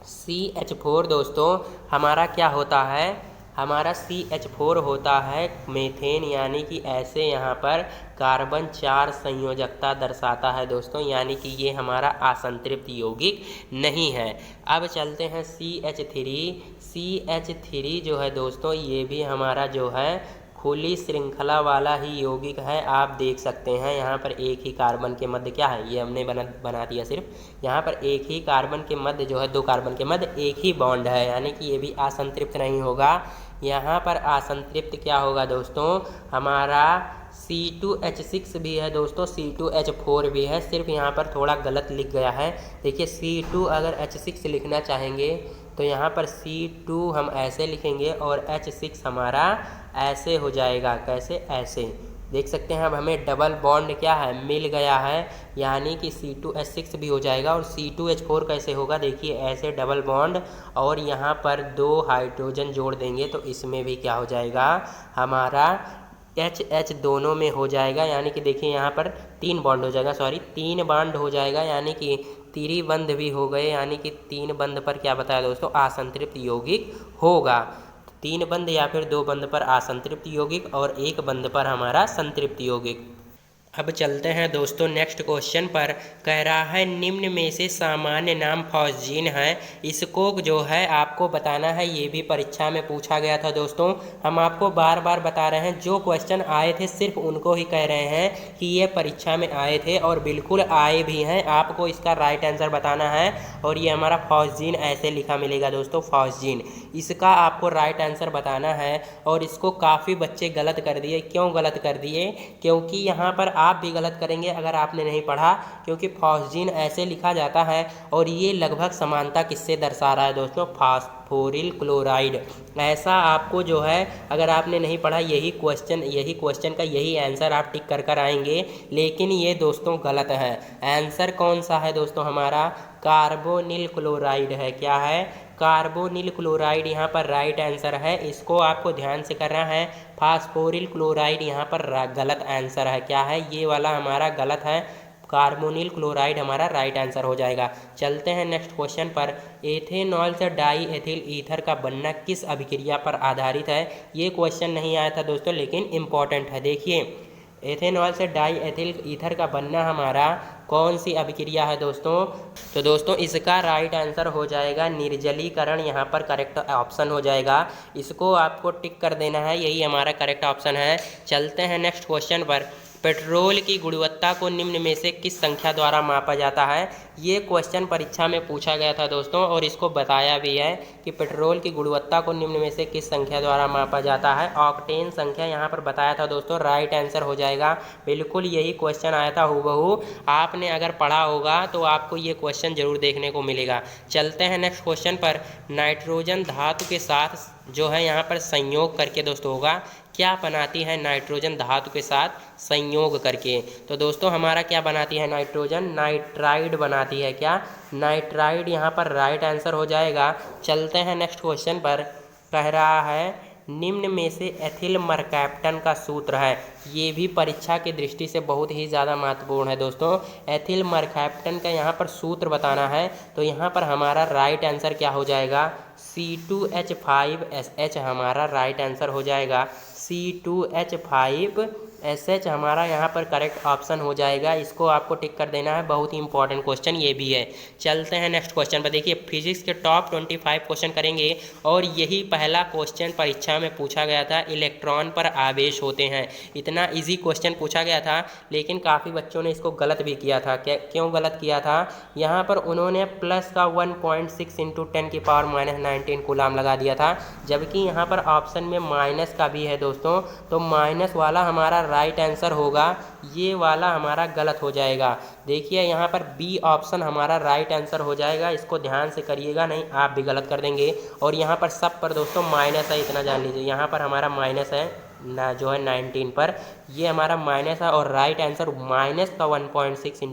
CH4 दोस्तों हमारा क्या होता है, हमारा CH4 होता है मीथेन, यानी कि ऐसे यहाँ पर कार्बन 4 संयोजकता दर्शाता है दोस्तों, यानी कि ये हमारा असंतृप्त यौगिक नहीं है। अब चलते हैं CH3। CH3 जो है दोस्तों ये भी हमारा जो है खुली श्रृंखला वाला ही यौगिक है। आप देख सकते हैं यहाँ पर एक ही कार्बन के मध्य क्या है, ये हमने बना दिया सिर्फ, यहाँ पर एक ही कार्बन के मध्य जो है, दो कार्बन के मध्य एक ही बॉन्ड है, यानी कि ये भी असंतृप्त नहीं होगा। यहाँ पर असंतृप्त क्या होगा दोस्तों, हमारा C2H6 भी है दोस्तों, C2H4 भी है, सिर्फ यहाँ पर थोड़ा गलत लिख गया है। देखिए C2 अगर H6 लिखना चाहेंगे तो यहाँ पर C2 हम ऐसे लिखेंगे और H6 हमारा ऐसे हो जाएगा। कैसे, ऐसे देख सकते हैं। अब हमें डबल बॉन्ड क्या है, मिल गया है, यानी कि C2H6 भी हो जाएगा। और C2H4 कैसे होगा, देखिए ऐसे डबल बॉन्ड और यहाँ पर 2 हाइड्रोजन जोड़ देंगे तो इसमें भी क्या हो जाएगा, हमारा H दोनों में हो जाएगा, यानी कि देखिए यहाँ पर 3 बॉन्ड हो जाएगा, 3 बॉन्ड हो जाएगा, यानी कि त्रिबंध भी हो गए, यानी कि 3 बंध पर क्या बताया दोस्तों, असंतृप्त यौगिक होगा। 3 बंध या फिर 2 बंध पर असंतृप्त यौगिक और 1 बंध पर हमारा संतृप्त यौगिक। अब चलते हैं दोस्तों नेक्स्ट क्वेश्चन पर। कह रहा है निम्न में से सामान्य नाम फॉस्जीन है, इसको जो है आपको बताना है। ये भी परीक्षा में पूछा गया था दोस्तों। हम आपको बार बार बता रहे हैं, जो क्वेश्चन आए थे सिर्फ उनको ही कह रहे हैं कि ये परीक्षा में आए थे और बिल्कुल आए भी हैं। आपको इसका राइट आंसर बताना है। और ये हमारा फॉस्जीन ऐसे लिखा मिलेगा दोस्तों, फॉस्जीन, इसका आपको राइट आंसर बताना है। और इसको काफ़ी बच्चे गलत कर दिए। क्यों गलत कर दिए, क्योंकि यहाँ पर आप भी गलत करेंगे अगर आपने नहीं पढ़ा, क्योंकि फॉस्जीन ऐसे लिखा जाता है। और ये लगभग समानता किससे दर्शा रहा है दोस्तों, फास्फोरिल क्लोराइड। ऐसा आपको जो है अगर आपने नहीं पढ़ा, यही क्वेश्चन का यही आंसर आप टिक कर आएंगे, लेकिन ये दोस्तों गलत है। आंसर कौन सा है दोस्तों, हमारा कार्बोनिल क्लोराइड है। क्या है, कार्बोनिल क्लोराइड यहाँ पर राइट आंसर है। इसको आपको ध्यान से करना है। फास्फोरिल क्लोराइड यहाँ पर गलत आंसर है। क्या है, ये वाला हमारा गलत है, कार्बोनिल क्लोराइड हमारा राइट आंसर हो जाएगा। चलते हैं नेक्स्ट क्वेश्चन पर। एथेनॉल से डाई एथिल ईथर का बनना किस अभिक्रिया पर आधारित है। ये क्वेश्चन नहीं आया था दोस्तों, लेकिन इम्पॉर्टेंट है। देखिए एथेनॉल से डाई एथिल ईथर का बनना हमारा कौन सी अभिक्रिया है दोस्तों, तो दोस्तों इसका राइट आंसर हो जाएगा निर्जलीकरण। यहाँ पर करेक्ट ऑप्शन हो जाएगा, इसको आपको टिक कर देना है, यही हमारा करेक्ट ऑप्शन है। चलते हैं नेक्स्ट क्वेश्चन पर। पेट्रोल की गुणवत्ता को निम्न में से किस संख्या द्वारा मापा जाता है। ये क्वेश्चन परीक्षा में पूछा गया था दोस्तों, और इसको बताया भी है कि पेट्रोल की गुणवत्ता को निम्न में से किस संख्या द्वारा मापा जाता है। ऑक्टेन संख्या यहाँ पर बताया था दोस्तों, राइट आंसर हो जाएगा। बिल्कुल यही क्वेश्चन आया था हूबहू, आपने अगर पढ़ा होगा तो आपको ये क्वेश्चन जरूर देखने को मिलेगा। चलते हैं नेक्स्ट क्वेश्चन पर। नाइट्रोजन धातु के साथ जो है यहाँ पर संयोग करके दोस्तों होगा, क्या बनाती है नाइट्रोजन धातु के साथ संयोग करके। तो दोस्तों हमारा क्या बनाती है नाइट्रोजन, नाइट्राइड बनाती है। क्या, नाइट्राइड यहाँ पर राइट आंसर हो जाएगा। चलते हैं नेक्स्ट क्वेश्चन पर। कह रहा है निम्न में से एथिल मरकैप्टन का सूत्र है। ये भी परीक्षा की दृष्टि से बहुत ही ज़्यादा महत्वपूर्ण है दोस्तों। एथिल मरकैप्टन का यहाँ पर सूत्र बताना है, तो यहाँ पर हमारा राइट आंसर क्या हो जाएगा, C2H5SH हमारा राइट आंसर हो जाएगा। C2H5SH हमारा यहाँ पर करेक्ट ऑप्शन हो जाएगा। इसको आपको टिक कर देना है, बहुत ही इंपॉर्टेंट क्वेश्चन ये भी है। चलते हैं नेक्स्ट क्वेश्चन पर। देखिए फिजिक्स के टॉप 25 क्वेश्चन करेंगे, और यही पहला क्वेश्चन परीक्षा में पूछा गया था, इलेक्ट्रॉन पर आवेश होते हैं। इतना इजी क्वेश्चन पूछा गया था, लेकिन काफ़ी बच्चों ने इसको गलत भी किया था। क्यों गलत किया था, यहाँ पर उन्होंने प्लस का 1.6 × 10⁻⁻19 कूलाम लगा दिया था, जबकि यहाँ पर ऑप्शन में माइनस का भी है दोस्तों। तो माइनस वाला हमारा राइट आंसर होगा, ये वाला हमारा गलत हो जाएगा। देखिए यहाँ पर बी ऑप्शन हमारा राइट आंसर हो जाएगा। इसको ध्यान से करिएगा, नहीं आप भी गलत कर देंगे। और यहाँ पर सब पर दोस्तों माइनस है, इतना जान लीजिए। यहाँ पर हमारा माइनस है ना, जो है 19 पर ये हमारा माइनस है, और राइट आंसर माइनस का 1.6 ×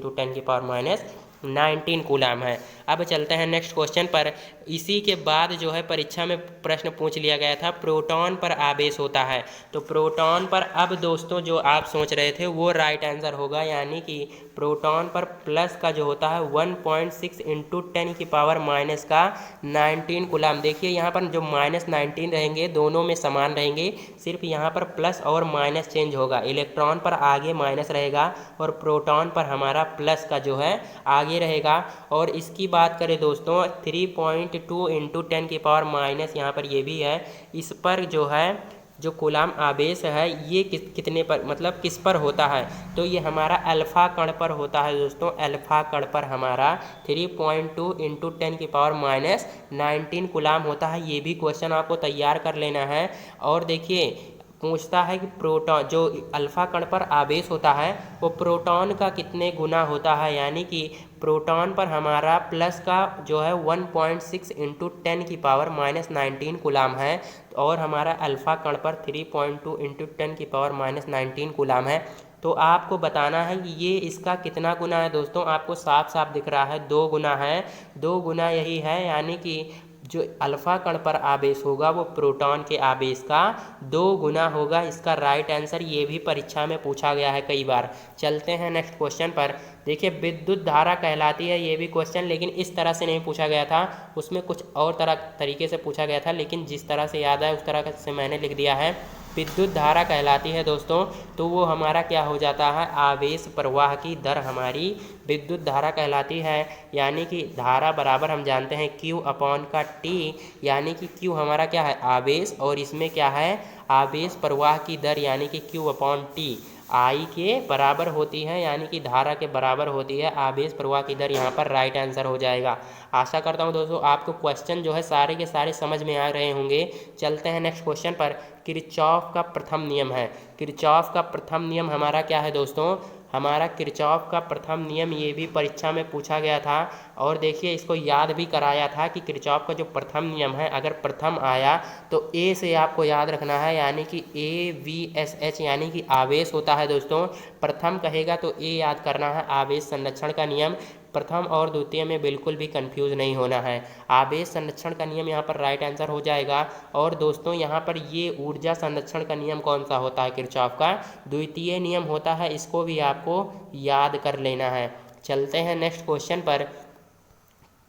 10⁻⁹ कूलाम है। अब चलते हैं नेक्स्ट क्वेश्चन पर। इसी के बाद जो है परीक्षा में प्रश्न पूछ लिया गया था, प्रोटॉन पर आवेश होता है। तो प्रोटॉन पर अब दोस्तों जो आप सोच रहे थे वो राइट आंसर होगा, यानी कि प्रोटॉन पर प्लस का जो होता है 1.6 × 10⁻⁻19 कूलाम। देखिए यहाँ पर जो -19 रहेंगे दोनों में समान रहेंगे, सिर्फ यहाँ पर प्लस और माइनस चेंज होगा। इलेक्ट्रॉन पर आगे माइनस रहेगा और प्रोटॉन पर हमारा प्लस का जो है आगे रहेगा। और इसकी बात करें दोस्तों 3.2 × 10⁻⁻, यहाँ पर ये भी है। इस पर जो है जो कूलाम आवेश है ये कितने पर, मतलब किस पर होता है, तो ये हमारा अल्फ़ा कण पर होता है दोस्तों। अल्फ़ा कण पर हमारा 3.2 × 10⁻⁻19 कूलाम होता है। ये भी क्वेश्चन आपको तैयार कर लेना है। और देखिए पूछता है कि प्रोटॉन, जो अल्फ़ा कण पर आवेश होता है वो प्रोटॉन का कितने गुना होता है, यानी कि प्रोटॉन पर हमारा प्लस का जो है 1.6 × 10⁻⁻19 कूलाम है, और हमारा अल्फ़ा कण पर 3.2 × 10⁻⁻19 कूलाम है। तो आपको बताना है कि ये इसका कितना गुना है दोस्तों। आपको साफ साफ दिख रहा है 2 गुना है, 2 गुना यही है, यानी कि जो अल्फ़ा कण पर आवेश होगा वो प्रोटॉन के आवेश का 2 गुना होगा। इसका राइट आंसर ये भी परीक्षा में पूछा गया है कई बार। चलते हैं नेक्स्ट क्वेश्चन पर। देखिए विद्युत धारा कहलाती है, ये भी क्वेश्चन, लेकिन इस तरह से नहीं पूछा गया था, उसमें कुछ और तरीके से पूछा गया था, लेकिन जिस तरह से याद है उस तरह से मैंने लिख दिया है। विद्युत धारा कहलाती है दोस्तों, तो वो हमारा क्या हो जाता है, आवेश प्रवाह की दर हमारी विद्युत धारा कहलाती है। यानी कि धारा बराबर हम जानते हैं Q/T, यानी कि Q हमारा क्या है, आवेश, और इसमें क्या है, आवेश प्रवाह की दर, यानी कि Q/T I के बराबर होती है, यानी कि धारा के बराबर होती है आवेश प्रवाह की दर। यहाँ पर राइट आंसर हो जाएगा। आशा करता हूँ दोस्तों आपको क्वेश्चन जो है सारे के सारे समझ में आ रहे होंगे। चलते हैं नेक्स्ट क्वेश्चन पर। किरचॉफ का प्रथम नियम है। किरचॉफ का प्रथम नियम हमारा क्या है दोस्तों, हमारा किरचॉफ का प्रथम नियम, ये भी परीक्षा में पूछा गया था। और देखिए इसको याद भी कराया था कि किरचॉफ का जो प्रथम नियम है, अगर प्रथम आया तो ए से आपको याद रखना है, यानी कि AVSH, यानी कि आवेश होता है दोस्तों। प्रथम कहेगा तो ए याद करना है, आवेश संरक्षण का नियम। प्रथम और द्वितीय में बिल्कुल भी कंफ्यूज नहीं होना है। आवेश संरक्षण का नियम यहाँ पर राइट आंसर हो जाएगा। और दोस्तों यहाँ पर ये ऊर्जा संरक्षण का नियम कौन सा होता है, किरचॉफ का द्वितीय नियम होता है। इसको भी आपको याद कर लेना है। चलते हैं नेक्स्ट क्वेश्चन पर।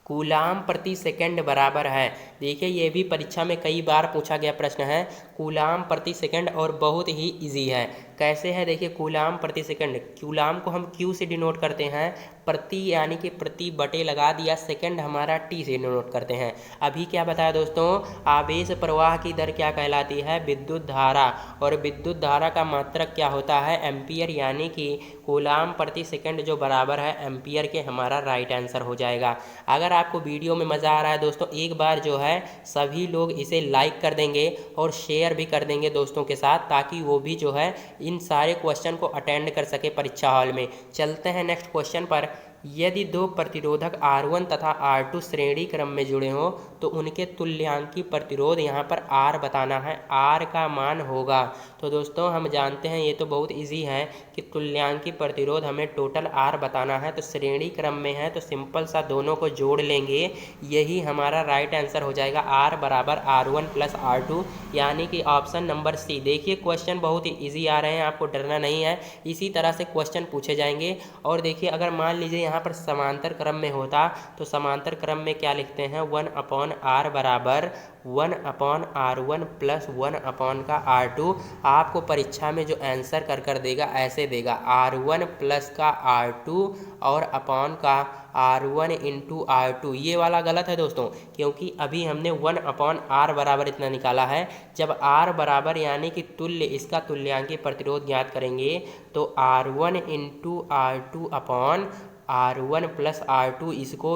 कूलाम प्रति सेकंड बराबर है। देखिए ये भी परीक्षा में कई बार पूछा गया प्रश्न है, कूलाम प्रति सेकंड, और बहुत ही इजी है। कैसे है देखिए, कूलाम प्रति सेकंड। कूलाम को हम क्यू से डिनोट करते हैं, प्रति यानी कि प्रति बटे लगा दिया, सेकंड हमारा टी से डिनोट करते हैं। अभी क्या बताया दोस्तों, आवेश प्रवाह की दर क्या कहलाती है, विद्युत धारा, और विद्युत धारा का मात्रक क्या होता है, एम्पियर, यानी कि कूलाम प्रति सेकंड जो बराबर है एम्पियर के, हमारा राइट आंसर हो जाएगा। अगर आपको वीडियो में मज़ा आ रहा है दोस्तों, एक बार जो है सभी लोग इसे लाइक कर देंगे और शेयर भी कर देंगे दोस्तों के साथ, ताकि वो भी जो है इन सारे क्वेश्चन को अटेंड कर सके परीक्षा हॉल में। चलते हैं नेक्स्ट क्वेश्चन पर। यदि दो प्रतिरोधक R1 तथा R2 श्रेणी क्रम में जुड़े हों तो उनके तुल्यांकी प्रतिरोध यहाँ पर R बताना है, R का मान होगा। तो दोस्तों हम जानते हैं, ये तो बहुत इजी है कि तुल्यांकी प्रतिरोध हमें टोटल R बताना है। तो श्रेणी क्रम में है तो सिंपल सा दोनों को जोड़ लेंगे, यही हमारा राइट आंसर हो जाएगा, R बराबर R1 प्लस R2, यानी कि ऑप्शन नंबर सी। देखिए क्वेश्चन बहुत ही ईजी आ रहे हैं, आपको डरना नहीं है, इसी तरह से क्वेश्चन पूछे जाएंगे। और देखिए अगर मान लीजिए यहाँ पर समांतर क्रम में होता तो समांतर क्रम में क्या लिखते हैं, 1/R बराबर 1/R1 प्लस 1 का R2। आपको परीक्षा में जो आंसर कर देगा ऐसे देगा, R1 प्लस का R2 और अपॉन का R1 इंटू R2। ये वाला गलत है दोस्तों, क्योंकि अभी हमने 1/R बराबर इतना निकाला है। जब R बराबर यानी कि तुल्य, इसका तुल्यांकी प्रतिरोध ज्ञात करेंगे तो R1 into R2 upon R1 plus R2,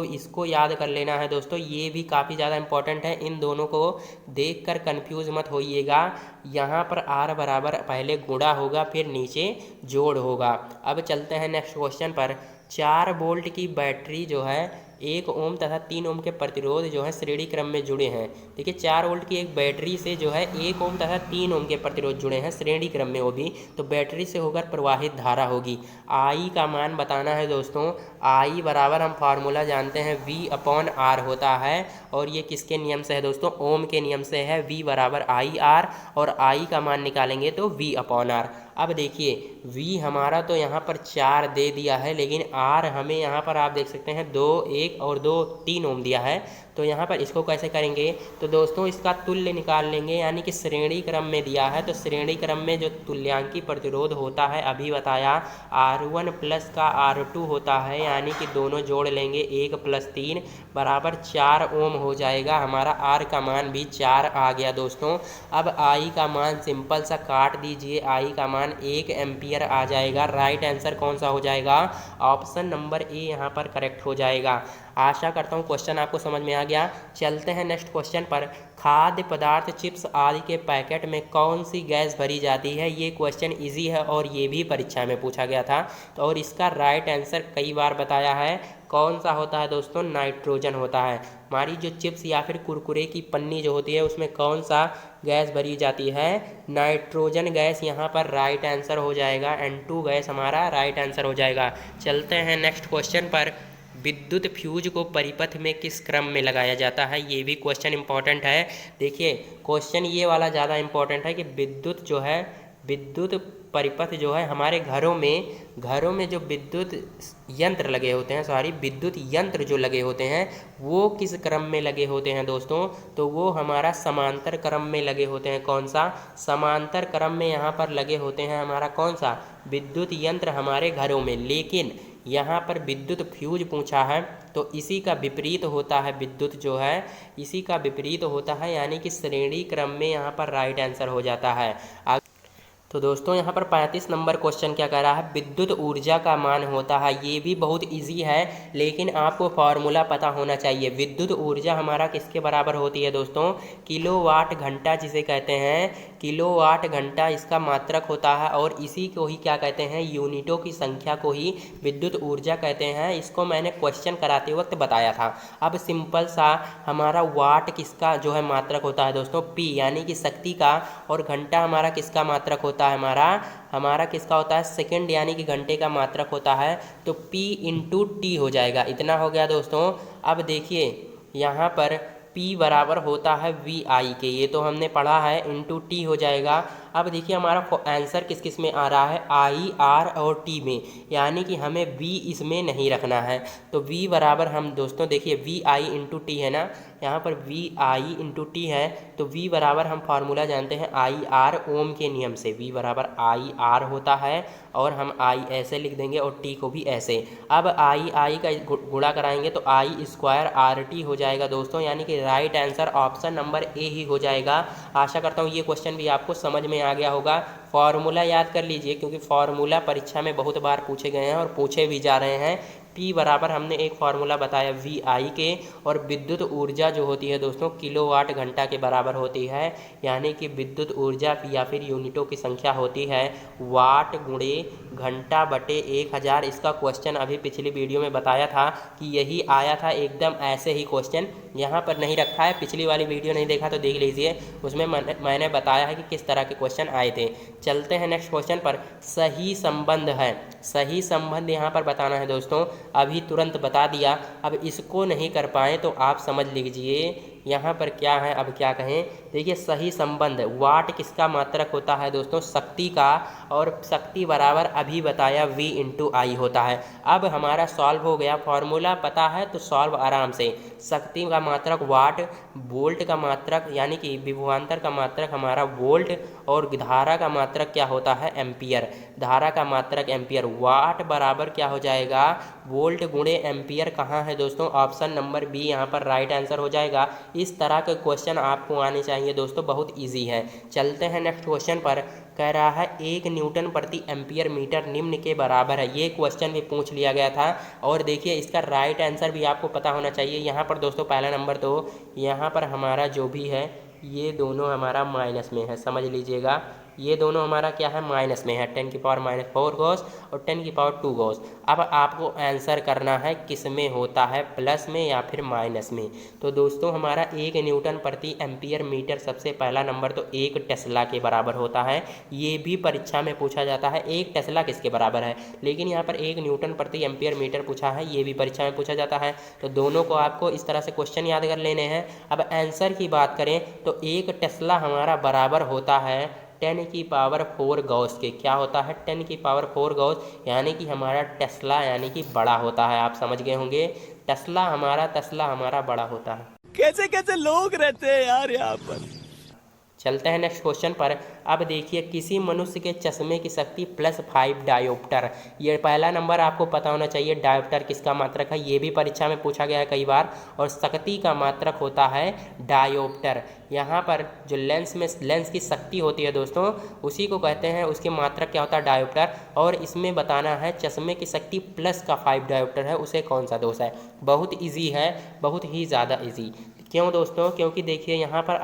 इसको याद कर लेना है दोस्तों। ये भी काफ़ी ज़्यादा इंपॉर्टेंट है, इन दोनों को देखकर कंफ्यूज मत होइएगा। यहाँ पर R बराबर पहले गुणा होगा फिर नीचे जोड़ होगा। अब चलते हैं नेक्स्ट क्वेश्चन पर। 4 वोल्ट की बैटरी जो है 1 ओम तथा 3 ओम के प्रतिरोध जो है श्रेणी क्रम में जुड़े हैं। देखिए 4 वोल्ट की एक बैटरी से जो है 1 ओम तथा 3 ओम के प्रतिरोध जुड़े हैं श्रेणी क्रम में, वो भी तो बैटरी से होकर प्रवाहित धारा होगी। आई का मान बताना है दोस्तों। आई बराबर हम फार्मूला जानते हैं, V/R होता है, और ये किसके नियम से है दोस्तों, ओम के नियम से है। V बराबर IR, और आई का मान निकालेंगे तो V/R। अब देखिए V हमारा तो यहाँ पर 4 दे दिया है, लेकिन R हमें यहाँ पर आप देख सकते हैं 2, 1 और 2, 3 ओम दिया है। तो यहाँ पर इसको कैसे करेंगे, तो दोस्तों इसका तुल्य निकाल लेंगे, यानी कि श्रेणी क्रम में दिया है तो श्रेणी क्रम में जो तुल्यांकी प्रतिरोध होता है अभी बताया, R1 प्लस का R2 होता है, यानी कि दोनों जोड़ लेंगे, 1 + 3 बराबर 4 ओम हो जाएगा। हमारा R का मान भी 4 आ गया दोस्तों। अब I का मान सिंपल सा काट दीजिए, I का मान 1 एम्पियर आ जाएगा। राइट आंसर कौन सा हो जाएगा, ऑप्शन नंबर ए यहाँ पर करेक्ट हो जाएगा। आशा करता हूँ क्वेश्चन आपको समझ में आ गया। चलते हैं नेक्स्ट क्वेश्चन पर। खाद्य पदार्थ, चिप्स आदि के पैकेट में कौन सी गैस भरी जाती है। ये क्वेश्चन इजी है और ये भी परीक्षा में पूछा गया था, तो और इसका राइट आंसर कई बार बताया है। कौन सा होता है दोस्तों, नाइट्रोजन होता है। हमारी जो चिप्स या फिर कुरकुरे की पन्नी जो होती है उसमें कौन सा गैस भरी जाती है, नाइट्रोजन गैस यहाँ पर राइट आंसर हो जाएगा। N2 गैस हमारा राइट आंसर हो जाएगा। चलते हैं नेक्स्ट क्वेश्चन पर। विद्युत फ्यूज को परिपथ में किस क्रम में लगाया जाता है, ये भी क्वेश्चन इंपॉर्टेंट है। देखिए क्वेश्चन ये वाला ज़्यादा इंपॉर्टेंट है कि विद्युत परिपथ जो है हमारे घरों में जो विद्युत यंत्र लगे होते हैं, विद्युत यंत्र जो लगे होते हैं वो किस क्रम में लगे होते हैं दोस्तों, तो वो हमारा समांतर क्रम में लगे होते हैं। कौन सा, समांतर क्रम में यहाँ पर लगे होते हैं हमारा कौन सा, विद्युत यंत्र हमारे घरों में। लेकिन यहाँ पर विद्युत फ्यूज पूछा है तो इसी का विपरीत होता है, विद्युत जो है इसी का विपरीत होता है, यानी कि श्रेणी क्रम में यहाँ पर राइट आंसर हो जाता है। तो दोस्तों यहाँ पर 35 नंबर क्वेश्चन क्या कह रहा है, विद्युत ऊर्जा का मान होता है। ये भी बहुत इजी है, लेकिन आपको फार्मूला पता होना चाहिए। विद्युत ऊर्जा हमारा किसके बराबर होती है दोस्तों, किलोवाट घंटा जिसे कहते हैं, किलोवाट घंटा इसका मात्रक होता है, और इसी को ही क्या कहते हैं, यूनिटों की संख्या को ही विद्युत ऊर्जा कहते हैं। इसको मैंने क्वेश्चन कराते वक्त बताया था। अब सिंपल सा हमारा वाट किसका जो है मात्रक होता है दोस्तों, P यानी कि शक्ति का, और घंटा हमारा किसका मात्रक होता है, हमारा किसका होता है, सेकंड यानी कि घंटे का मात्रक होता है। तो P × T हो जाएगा। इतना हो गया दोस्तों। अब देखिए यहाँ पर P बराबर होता है VI के, ये तो हमने पढ़ा है, × T हो जाएगा। अब देखिए हमारा आंसर किस किस में आ रहा है, I, R और T में, यानी कि हमें V इसमें नहीं रखना है। तो V बराबर हम दोस्तों देखिए VI × T है ना, यहाँ पर वी आई इंटू टी है, तो वी बराबर हम फार्मूला जानते हैं आई आर ओम के नियम से, वी बराबर आई आर होता है और हम आई ऐसे लिख देंगे और टी को भी ऐसे। अब आई आई का गुणा कराएंगे तो आई स्क्वायर आर टी हो जाएगा दोस्तों, यानी कि right answer option number A ही हो जाएगा। आशा करता हूँ ये क्वेश्चन भी आपको समझ में आ गया होगा। फॉर्मूला याद कर लीजिए, क्योंकि फॉर्मूला परीक्षा में बहुत बार पूछे गए हैं और पूछे भी जा रहे हैं। P बराबर हमने एक फार्मूला बताया वी आई के, और विद्युत ऊर्जा जो होती है दोस्तों किलोवाट घंटा के बराबर होती है, यानी कि विद्युत ऊर्जा या फिर यूनिटों की संख्या होती है वाट गुणे घंटा बटे 1000। इसका क्वेश्चन अभी पिछली वीडियो में बताया था कि यही आया था, एकदम ऐसे ही क्वेश्चन यहाँ पर नहीं रखा है। पिछली वाली वीडियो नहीं देखा तो देख लीजिए, उसमें मैंने बताया है कि किस तरह के क्वेश्चन आए थे। चलते हैं नेक्स्ट क्वेश्चन पर। सही संबंध है, सही संबंध यहाँ पर बताना है दोस्तों, अभी तुरंत बता दिया। अब इसको नहीं कर पाए तो आप समझ लीजिए यहाँ पर क्या है, अब क्या कहें। देखिए सही संबंध, वाट किसका मात्रक होता है दोस्तों, शक्ति का, और शक्ति बराबर अभी बताया V इंटू आई होता है। अब हमारा सॉल्व हो गया, फॉर्मूला पता है तो सॉल्व आराम से। शक्ति का मात्रक वाट, वोल्ट का मात्रक यानी कि विभवांतर का मात्रक हमारा वोल्ट, और धारा का मात्रक क्या होता है एम्पियर, धारा का मात्रक एम्पियर। वाट बराबर क्या हो जाएगा, वोल्ट गुणे एम्पियर। कहाँ है दोस्तों, ऑप्शन नंबर बी यहाँ पर राइट आंसर हो जाएगा। इस तरह के क्वेश्चन आपको आने चाहिए दोस्तों, बहुत इजी है। चलते हैं नेक्स्ट क्वेश्चन पर। कह रहा है 1 न्यूटन प्रति एम्पियर मीटर निम्न के बराबर है। ये क्वेश्चन भी पूछ लिया गया था, और देखिए इसका राइट आंसर भी आपको पता होना चाहिए। यहाँ पर दोस्तों पहला नंबर तो यहाँ पर हमारा जो भी है ये दोनों हमारा माइनस में है, समझ लीजिएगा। ये दोनों हमारा क्या है, माइनस में है। 10 की पावर -4 गॉस और 10 की पावर 2 गॉस। अब आपको आंसर करना है किस में होता है, प्लस में या फिर माइनस में। तो दोस्तों हमारा 1 न्यूटन प्रति एम्पियर मीटर, सबसे पहला नंबर तो 1 टेस्ला के बराबर होता है। ये भी परीक्षा में पूछा जाता है 1 टेस्ला किसके बराबर है, लेकिन यहाँ पर 1 न्यूटन प्रति एम्पियर मीटर पूछा है, ये भी परीक्षा में पूछा जाता है। तो दोनों को आपको इस तरह से क्वेश्चन याद कर लेने हैं। अब आंसर की बात करें तो 1 टेस्ला हमारा बराबर होता है 10 की पावर 4 गॉस के। क्या होता है, 10 की पावर 4 गॉस, यानी कि हमारा टेस्ला यानी कि बड़ा होता है। आप समझ गए होंगे, टेस्ला हमारा बड़ा होता है। कैसे कैसे लोग रहते हैं यार यहाँ पर। चलते हैं नेक्स्ट क्वेश्चन पर। अब देखिए किसी मनुष्य के चश्मे की शक्ति +5 डायोप्टर। ये पहला नंबर आपको पता होना चाहिए, डायोप्टर किसका मात्रक है, ये भी परीक्षा में पूछा गया है कई बार। और शक्ति का मात्रक होता है डायोप्टर। यहाँ पर जो लेंस की शक्ति होती है दोस्तों, उसी को कहते हैं, उसके मात्रक क्या होता है डायोप्टर। और इसमें बताना है चश्मे की शक्ति प्लस का 5 डायोप्टर है, उसे कौन सा दोष है। बहुत ईजी है, बहुत ही ज़्यादा ईजी। क्यों दोस्तों, क्योंकि देखिए यहाँ पर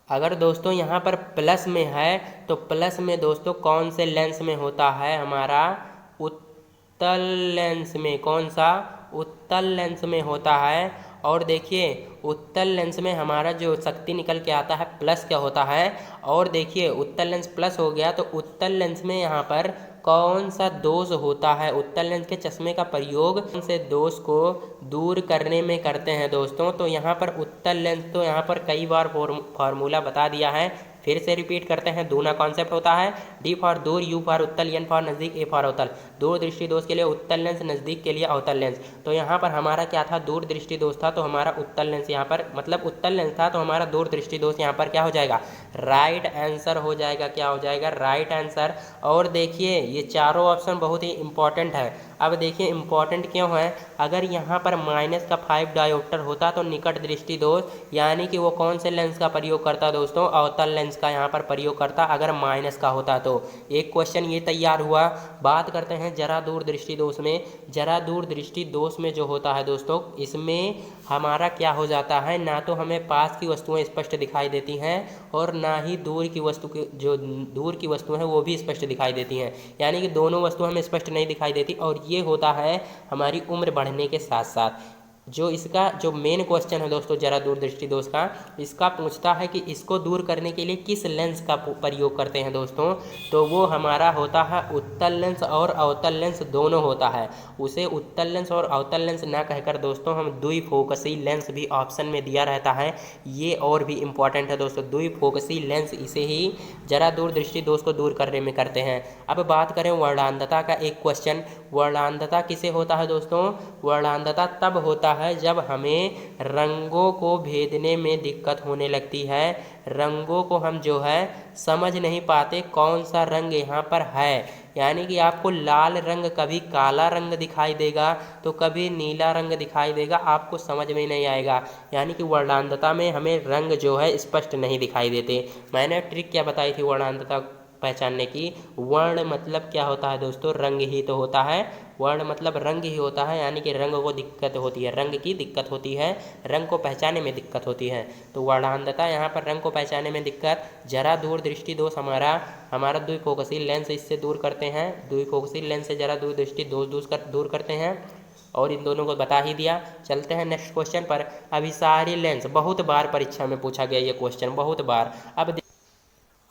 अगर दोस्तों यहाँ पर प्लस में है तो प्लस में दोस्तों कौन से लेंस में होता है, हमारा उत्तल लेंस में। कौन सा, उत्तल लेंस में होता है। और देखिए उत्तल लेंस में हमारा जो शक्ति निकल के आता है प्लस क्या होता है। और देखिए उत्तल लेंस प्लस हो गया, तो उत्तल लेंस में यहाँ पर कौन सा दोष होता है। उत्तल लेंस के चश्मे का प्रयोग कौन से दोष को दूर करने में करते हैं दोस्तों। तो यहाँ पर उत्तल लेंस तो यहाँ पर कई बार फार्मूला बता दिया है, फिर से रिपीट करते हैं। दूना कॉन्सेप्ट होता है, D फॉर दूर, U फॉर उत्तल, N फॉर नज़दीक, A फॉर अवतल। दूर दृष्टि दोष के लिए उत्तल लेंस, नज़दीक के लिए अवतल लेंस। तो यहाँ पर हमारा क्या था, दूर दृष्टि दोष था, तो हमारा उत्तल लेंस यहाँ पर मतलब उत्तल लेंस था, तो हमारा दूर दृष्टि दोष यहाँ पर क्या हो जाएगा, राइट आंसर हो जाएगा। क्या हो जाएगा, राइट आंसर। और देखिए ये चारों ऑप्शन बहुत ही इंपॉर्टेंट है। अब देखिए इंपॉर्टेंट क्यों है, अगर यहाँ पर -5 डायोप्टर होता तो निकट दृष्टि दोष, यानी कि वो कौन से लेंस का प्रयोग करता दोस्तों, अवतल लेंस का यहाँ पर प्रयोग करता, अगर माइनस का होता तो। एक क्वेश्चन ये तैयार हुआ। बात करते हैं जरा दूर दृष्टि दोष में। जरा दूर दृष्टि दोष में जो होता है दोस्तों, इसमें हमारा क्या हो जाता है, ना तो हमें पास की वस्तुएं स्पष्ट दिखाई देती हैं और ना ही दूर की वस्तु की जो दूर की वस्तुएं हैं वो भी स्पष्ट दिखाई देती हैं, यानी कि दोनों वस्तुएं हमें स्पष्ट नहीं दिखाई देती। और ये होता है हमारी उम्र बढ़ने के साथ साथ। जो इसका जो मेन क्वेश्चन है दोस्तों जरा दूर दृष्टि दोष का, इसका पूछता है कि इसको दूर करने के लिए किस लेंस का प्रयोग करते हैं दोस्तों। तो वो हमारा होता है उत्तल लेंस और अवतल लेंस दोनों होता है। उसे उत्तल लेंस और अवतल लेंस ना कहकर दोस्तों हम द्विफोकसी लेंस भी ऑप्शन में दिया रहता है। ये और भी इम्पॉर्टेंट है दोस्तों, द्विफोकसी लेंस, इसे ही जरा दूर दृष्टि दोष को दूर करने में करते हैं। अब बात करें वर्णांधता का एक क्वेश्चन। वर्णांधता किसे होता है दोस्तों, वर्णांधता तब होता होता है जब हमें रंगों को भेदने में दिक्कत होने लगती है। रंगों को हम जो है समझ नहीं पाते कौन सा रंग यहाँ पर है। यानी कि आपको लाल रंग कभी काला रंग दिखाई देगा तो कभी नीला रंग दिखाई देगा, आपको समझ में नहीं आएगा। यानी कि वर्णांतता में हमें रंग जो है स्पष्ट नहीं दिखाई देते। मैंने ट्रिक क्या बताई थी वर्णांतता पहचानने की? वर्ण मतलब क्या होता है दोस्तों? रंग ही तो होता है। वर्ण मतलब रंग ही होता है, यानी कि रंग को दिक्कत होती है, रंग की दिक्कत होती है, रंग को पहचानने में दिक्कत होती है। तो वर्णांतता यहाँ पर रंग को पहचानने में दिक्कत। जरा दूर दृष्टि दोष हमारा द्विफोकसीय लेंस इससे दूर करते हैं। द्विफोकसीय लेंस से जरा दूर दृष्टि दूर करते हैं और इन दोनों को बता ही दिया। चलते हैं नेक्स्ट क्वेश्चन पर। अभिसारी लेंस बहुत बार परीक्षा में पूछा गया ये क्वेश्चन, बहुत बार। अब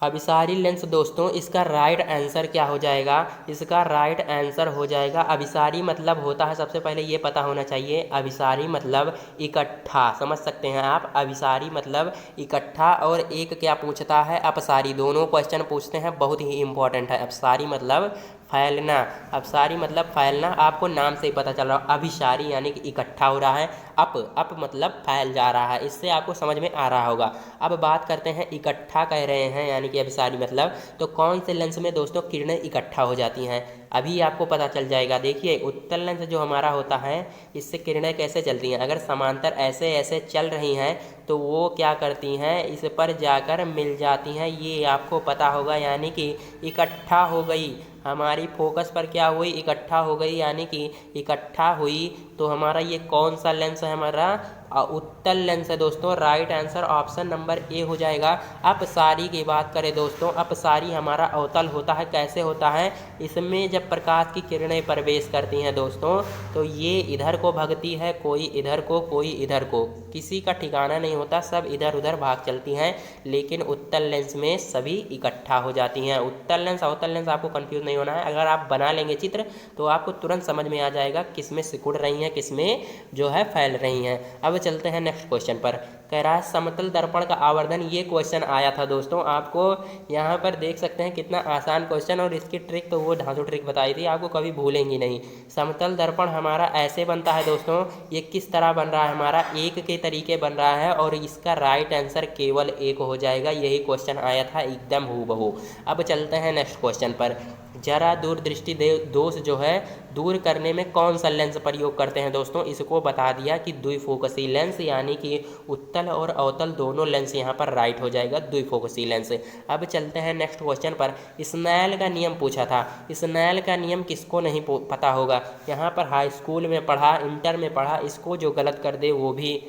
अभिसारी लेंस दोस्तों, इसका राइट आंसर क्या हो जाएगा? इसका राइट आंसर हो जाएगा, अभिसारी मतलब होता है, सबसे पहले ये पता होना चाहिए, अभिसारी मतलब इकट्ठा। समझ सकते हैं आप, अभिसारी मतलब इकट्ठा। और एक क्या पूछता है? अपसारी। दोनों क्वेश्चन पूछते हैं, बहुत ही इंपॉर्टेंट है। अपसारी मतलब फैलना, अपसारी मतलब फैलना। आपको नाम से ही पता चल रहा है, अभिसारी यानी कि इकट्ठा हो रहा है, अप मतलब फैल जा रहा है, इससे आपको समझ में आ रहा होगा। अब बात करते हैं, इकट्ठा कह रहे हैं यानी कि अभिसारी मतलब, तो कौन से लेंस में दोस्तों किरणें इकट्ठा हो जाती हैं? अभी आपको पता चल जाएगा। देखिए, उत्तल लेंस जो हमारा होता है, इससे किरणें कैसे चलती हैं? अगर समांतर ऐसे ऐसे चल रही हैं तो वो क्या करती हैं? इस पर जाकर मिल जाती हैं, ये आपको पता होगा। यानी कि इकट्ठा हो गई, हमारी फोकस पर क्या हुई? इकट्ठा हो गई, यानी कि इकट्ठा हुई। तो हमारा ये कौन सा लेंस है? हमारा उत्तल लेंस है दोस्तों। राइट आंसर ऑप्शन नंबर ए हो जाएगा। अपसारी की बात करें दोस्तों, अपसारी हमारा अवतल होता है। कैसे होता है? इसमें जब प्रकाश की किरणें प्रवेश करती हैं दोस्तों, तो ये इधर को भगती है, कोई इधर को, कोई इधर को, किसी का ठिकाना नहीं होता, सब इधर उधर भाग चलती हैं। लेकिन उत्तल लेंस में सभी इकट्ठा हो जाती हैं। उत्तल लेंस अवतल लेंस आपको कंफ्यूज नहीं होना है। अगर आप बना लेंगे चित्र तो आपको तुरंत समझ में आ जाएगा किस में सिकुड़ रही हैं, किस में जो है फैल रही हैं। अब चलते हैं नेक्स्ट क्वेश्चन पर। कह रहा है समतल दर्पण का आवर्धन। ये क्वेश्चन आया था दोस्तों, आपको यहाँ पर देख सकते हैं कितना आसान क्वेश्चन, और इसकी ट्रिक तो वो ढांसू ट्रिक बताई थी, आपको कभी भूलेंगी नहीं। समतल दर्पण हमारा ऐसे बनता है दोस्तों, ये किस तरह बन रहा है? हमारा एक के तरीके बन रहा है, और इसका राइट आंसर केवल एक हो जाएगा। यही क्वेश्चन आया था एकदम हूबहू। अब चलते हैं नेक्स्ट क्वेश्चन पर। जरा दूरदृष्टि दोष जो है दूर करने में कौन सा लेंस प्रयोग करते हैं दोस्तों? इसको बता दिया कि द्विफोकसी लेंस, यानी कि उत्तल और अवतल दोनों लेंस यहाँ पर राइट हो जाएगा, द्विफोकसी लेंस। अब चलते हैं नेक्स्ट क्वेश्चन पर। स्नेल का नियम पूछा था। स्नेल का नियम किसको नहीं पता होगा? यहाँ पर हाई स्कूल में पढ़ा, इंटर में पढ़ा, इसको जो गलत कर दे वो भी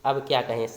अब क्या कहें,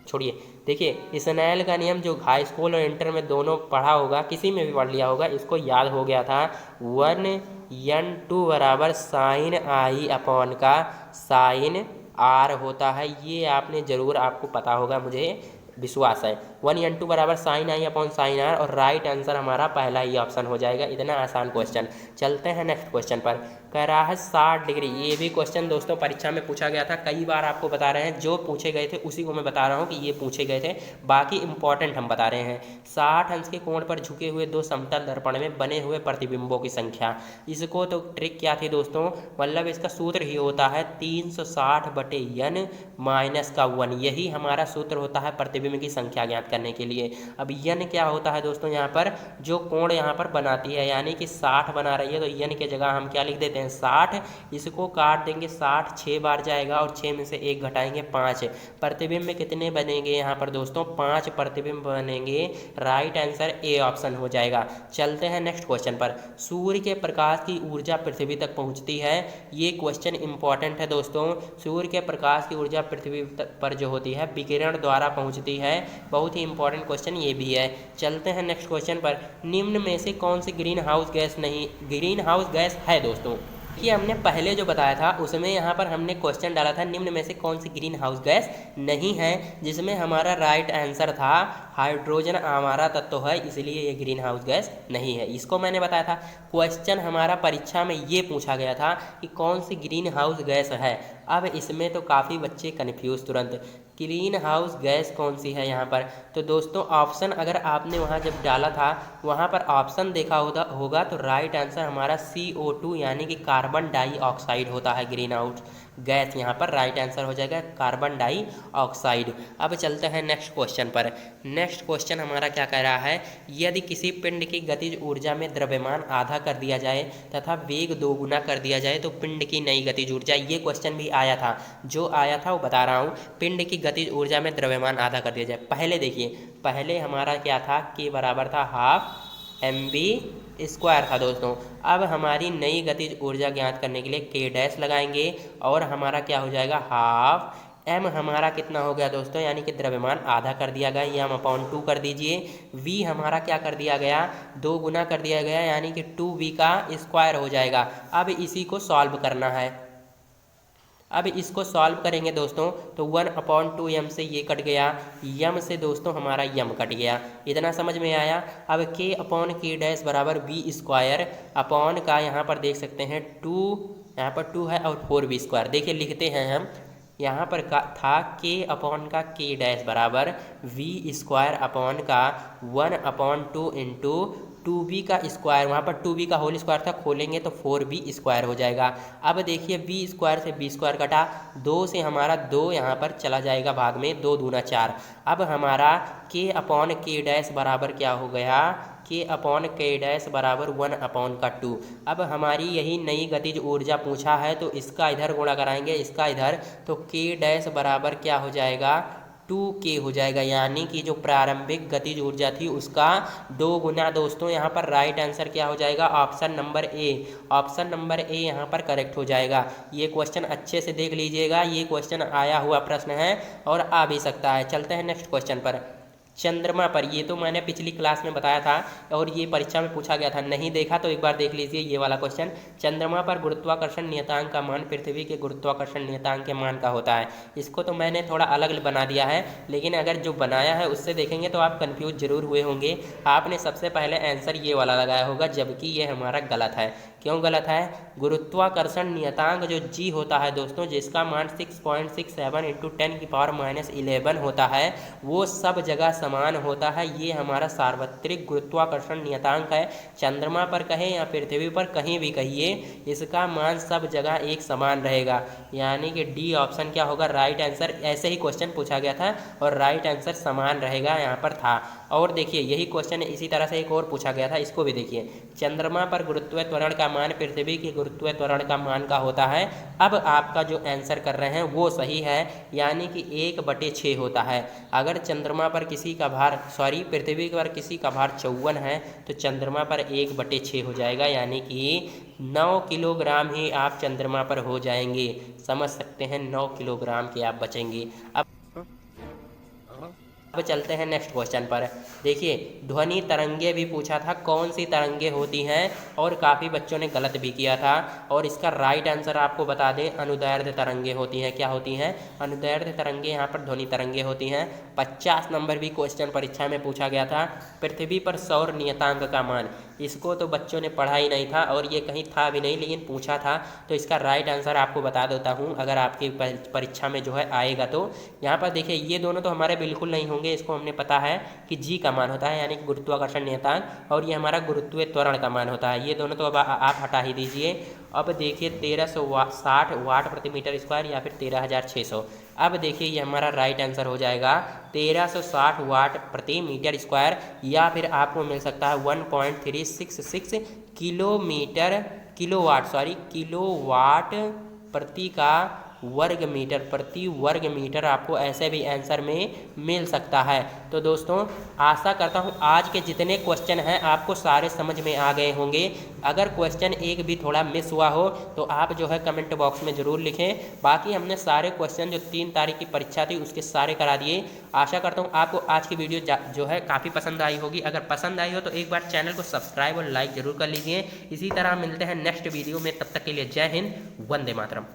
छोड़िए। देखिए, स्नेल का नियम जो हाई स्कूल और इंटर में दोनों पढ़ा होगा, किसी में भी पढ़ लिया होगा, इसको याद हो गया था। 1n2 बराबर साइन आई अपॉन का साइन आर होता है। ये आपने ज़रूर, आपको पता होगा, मुझे विश्वास है। 1n2 बराबर sine i upon sine r, और राइट आंसर हमारा पहला ही ऑप्शन हो जाएगा। इतना आसान क्वेश्चन। चलते हैं नेक्स्ट क्वेश्चन पर। कह रहा है 60 डिग्री। ये भी क्वेश्चन दोस्तों परीक्षा में पूछा गया था, कई बार आपको बता रहे हैं, जो पूछे गए थे उसी को मैं बता रहा हूँ कि ये पूछे गए थे, बाकी इंपॉर्टेंट हम बता रहे हैं। 60 अंश के कोण पर झुके हुए दो समतल दर्पण में बने हुए प्रतिबिंबों की संख्या। इसको तो ट्रिक क्या थी दोस्तों, मतलब इसका सूत्र ही होता है 360/n माइनस का 1। यही हमारा सूत्र होता है प्रतिबिंब की संख्या ज्ञात करने के लिए। अब n क्या होता है दोस्तों? यहाँ पर जो कोण यहाँ पर बनाती है, यानी कि 60 बना रही है, तो n की जगह हम क्या लिख देते हैं? 60। इसको काट देंगे, 60 6 बार जाएगा, और 6 में से 1 घटाएंगे, 5। प्रतिबिंब में कितने बनेंगे यहाँ पर दोस्तों? 5 प्रतिबिंब बनेंगे। राइट आंसर ए ऑप्शन हो जाएगा। चलते हैं नेक्स्ट क्वेश्चन पर। सूर्य के प्रकाश की ऊर्जा पृथ्वी तक पहुँचती है। ये क्वेश्चन इंपॉर्टेंट है दोस्तों। सूर्य के प्रकाश की ऊर्जा पृथ्वी पर जो होती है विकिरण द्वारा पहुँचती है। बहुत ही इंपॉर्टेंट क्वेश्चन ये भी है। चलते हैं नेक्स्ट क्वेश्चन पर। निम्न में से कौन सी ग्रीन हाउस गैस है दोस्तों? कि हमने पहले जो बताया था उसमें यहाँ पर हमने क्वेश्चन डाला था निम्न में से कौन सी ग्रीन हाउस गैस नहीं है, जिसमें हमारा राइट आंसर था हाइड्रोजन हमारा तत्व है, इसलिए ये ग्रीन हाउस गैस नहीं है। इसको मैंने बताया था। क्वेश्चन हमारा परीक्षा में ये पूछा गया था कि कौन सी ग्रीन हाउस गैस है। अब इसमें तो काफ़ी बच्चे कन्फ्यूज तुरंत, ग्रीन हाउस गैस कौन सी है यहाँ पर। तो दोस्तों ऑप्शन अगर आपने वहाँ जब डाला था वहाँ पर ऑप्शन देखा होगा तो राइट आंसर हमारा CO2 यानी कि कार्बन डाइऑक्साइड होता है ग्रीन हाउस गैस। यहाँ पर राइट आंसर हो जाएगा कार्बन डाइऑक्साइड। अब चलते हैं नेक्स्ट क्वेश्चन पर। नेक्स्ट क्वेश्चन हमारा क्या कह रहा है, यदि किसी पिंड की गतिज ऊर्जा में द्रव्यमान आधा कर दिया जाए तथा वेग 2 गुना कर दिया जाए तो पिंड की नई गतिज ऊर्जा। ये क्वेश्चन भी आया था, जो आया था वो बता रहा हूँ। पिंड की गतिज ऊर्जा में द्रव्यमान आधा कर दिया जाए। पहले देखिए, पहले हमारा क्या था, के बराबर था ½ mv² था दोस्तों। अब हमारी नई गतिज ऊर्जा ज्ञात करने के लिए के डैश लगाएंगे और हमारा क्या हो जाएगा ½ m हमारा कितना हो गया दोस्तों, यानी कि द्रव्यमान आधा कर दिया गया, ये हम /2 कर दीजिए। v हमारा क्या कर दिया गया, 2 गुना कर दिया गया, यानी कि 2v का स्क्वायर हो जाएगा। अब इसी को सॉल्व करना है। अब इसको सॉल्व करेंगे दोस्तों तो 1/2m से ये कट गया, यम से दोस्तों हमारा यम कट गया। इतना समझ में आया। अब k/k डैश बराबर v² अपॉन का यहाँ पर देख सकते हैं 2, यहाँ पर 2 है और 4v²। देखिए लिखते हैं हम, यहाँ पर था k/k डैश बराबर v² अपॉन का 1/2 इंटू 2v का स्क्वायर, वहाँ पर 2v का होल स्क्वायर था, खोलेंगे तो 4v² हो जाएगा। अब देखिए v² से v² कटा, 2 से हमारा 2 यहाँ पर चला जाएगा भाग में, 2 दूना 4। अब हमारा k/k डैश बराबर क्या हो गया, k/k डैश बराबर 1/2। अब हमारी यही नई गतिज ऊर्जा पूछा है तो इसका इधर गुणा कराएंगे, इसका इधर, तो k डैश बराबर क्या हो जाएगा 2k हो जाएगा, यानी कि जो प्रारंभिक गतिज ऊर्जा थी उसका 2 गुना। दोस्तों यहाँ पर राइट आंसर क्या हो जाएगा, ऑप्शन नंबर ए। ऑप्शन नंबर ए यहाँ पर करेक्ट हो जाएगा। ये क्वेश्चन अच्छे से देख लीजिएगा, ये क्वेश्चन आया हुआ प्रश्न है और आ भी सकता है। चलते हैं नेक्स्ट क्वेश्चन पर। चंद्रमा पर, ये तो मैंने पिछली क्लास में बताया था और ये परीक्षा में पूछा गया था, नहीं देखा तो एक बार देख लीजिए ये वाला क्वेश्चन। चंद्रमा पर गुरुत्वाकर्षण नियतांक का मान पृथ्वी के गुरुत्वाकर्षण नियतांक के मान का होता है। इसको तो मैंने थोड़ा अलग बना दिया है, लेकिन अगर जो बनाया है उससे देखेंगे तो आप कन्फ्यूज जरूर हुए होंगे। आपने सबसे पहले आंसर ये वाला लगाया होगा, जबकि ये हमारा गलत है। क्यों गलत है, गुरुत्वाकर्षण नियतांक जो g होता है दोस्तों, जिसका मान 6.67 इंटू 10⁻11 होता है, वो सब जगह समान होता है। ये हमारा सार्वत्रिक गुरुत्वाकर्षण नियतांक है। चंद्रमा पर कहें या पृथ्वी पर कहीं भी कहिए, इसका मान सब जगह एक समान रहेगा, यानी कि डी ऑप्शन क्या होगा राइट आंसर। ऐसे ही क्वेश्चन पूछा गया था और राइट आंसर समान रहेगा यहाँ पर था। और देखिए यही क्वेश्चन इसी तरह से एक और पूछा गया था, इसको भी देखिए। चंद्रमा पर गुरुत्व त्वरण का मान पृथ्वी के गुरुत्व त्वरण का मान का होता है। अब आपका जो आंसर कर रहे हैं वो सही है, यानी कि 1/6 होता है। अगर चंद्रमा पर किसी का भार पृथ्वी पर किसी का भार 54 है तो चंद्रमा पर 1/6 हो जाएगा, यानी कि 9 किलोग्राम ही आप चंद्रमा पर हो जाएंगे। समझ सकते हैं, 9 किलोग्राम के आप बचेंगे। अब चलते हैं नेक्स्ट क्वेश्चन पर। देखिए ध्वनि तरंगे भी पूछा था, कौन सी तरंगे होती हैं, और काफ़ी बच्चों ने गलत भी किया था। और इसका राइट आंसर आपको बता दें, अनुदैर्ध्य तरंगे होती हैं। क्या होती हैं, अनुदैर्ध्य तरंगे, यहाँ पर ध्वनि तरंगे होती हैं। 50 नंबर भी क्वेश्चन परीक्षा में पूछा गया था। पृथ्वी पर सौर नियतांक का मान, इसको तो बच्चों ने पढ़ा ही नहीं था और ये कहीं था भी नहीं, लेकिन पूछा था, तो इसका राइट आंसर आपको बता देता हूँ अगर आपकी परीक्षा में जो है आएगा तो। यहाँ पर देखिए ये दोनों तो हमारे बिल्कुल नहीं होंगे, इसको हमने पता है कि जी का मान होता है, यानी कि गुरुत्वाकर्षण नियतांक, और ये हमारा गुरुत्व त्वरण का मान होता है। ये दोनों तो अब आप हटा ही दीजिए। अब देखिए 1360 वाट प्रति मीटर स्क्वायर या फिर 13,600। अब देखिए ये हमारा राइट आंसर हो जाएगा 1360 वाट प्रति मीटर स्क्वायर, या फिर आपको मिल सकता है 1.366 किलोवाट प्रति का प्रति वर्ग मीटर आपको ऐसे भी आंसर में मिल सकता है। तो दोस्तों आशा करता हूँ आज के जितने क्वेश्चन हैं आपको सारे समझ में आ गए होंगे। अगर क्वेश्चन एक भी थोड़ा मिस हुआ हो तो आप जो है कमेंट बॉक्स में ज़रूर लिखें। बाकी हमने सारे क्वेश्चन जो 3 तारीख की परीक्षा थी उसके सारे करा दिए। आशा करता हूँ आपको आज की वीडियो जो है काफ़ी पसंद आई होगी। अगर पसंद आई हो तो एक बार चैनल को सब्सक्राइब और लाइक ज़रूर कर लीजिए। इसी तरह मिलते हैं नेक्स्ट वीडियो में, तब तक के लिए जय हिंद, वंदे मातरम।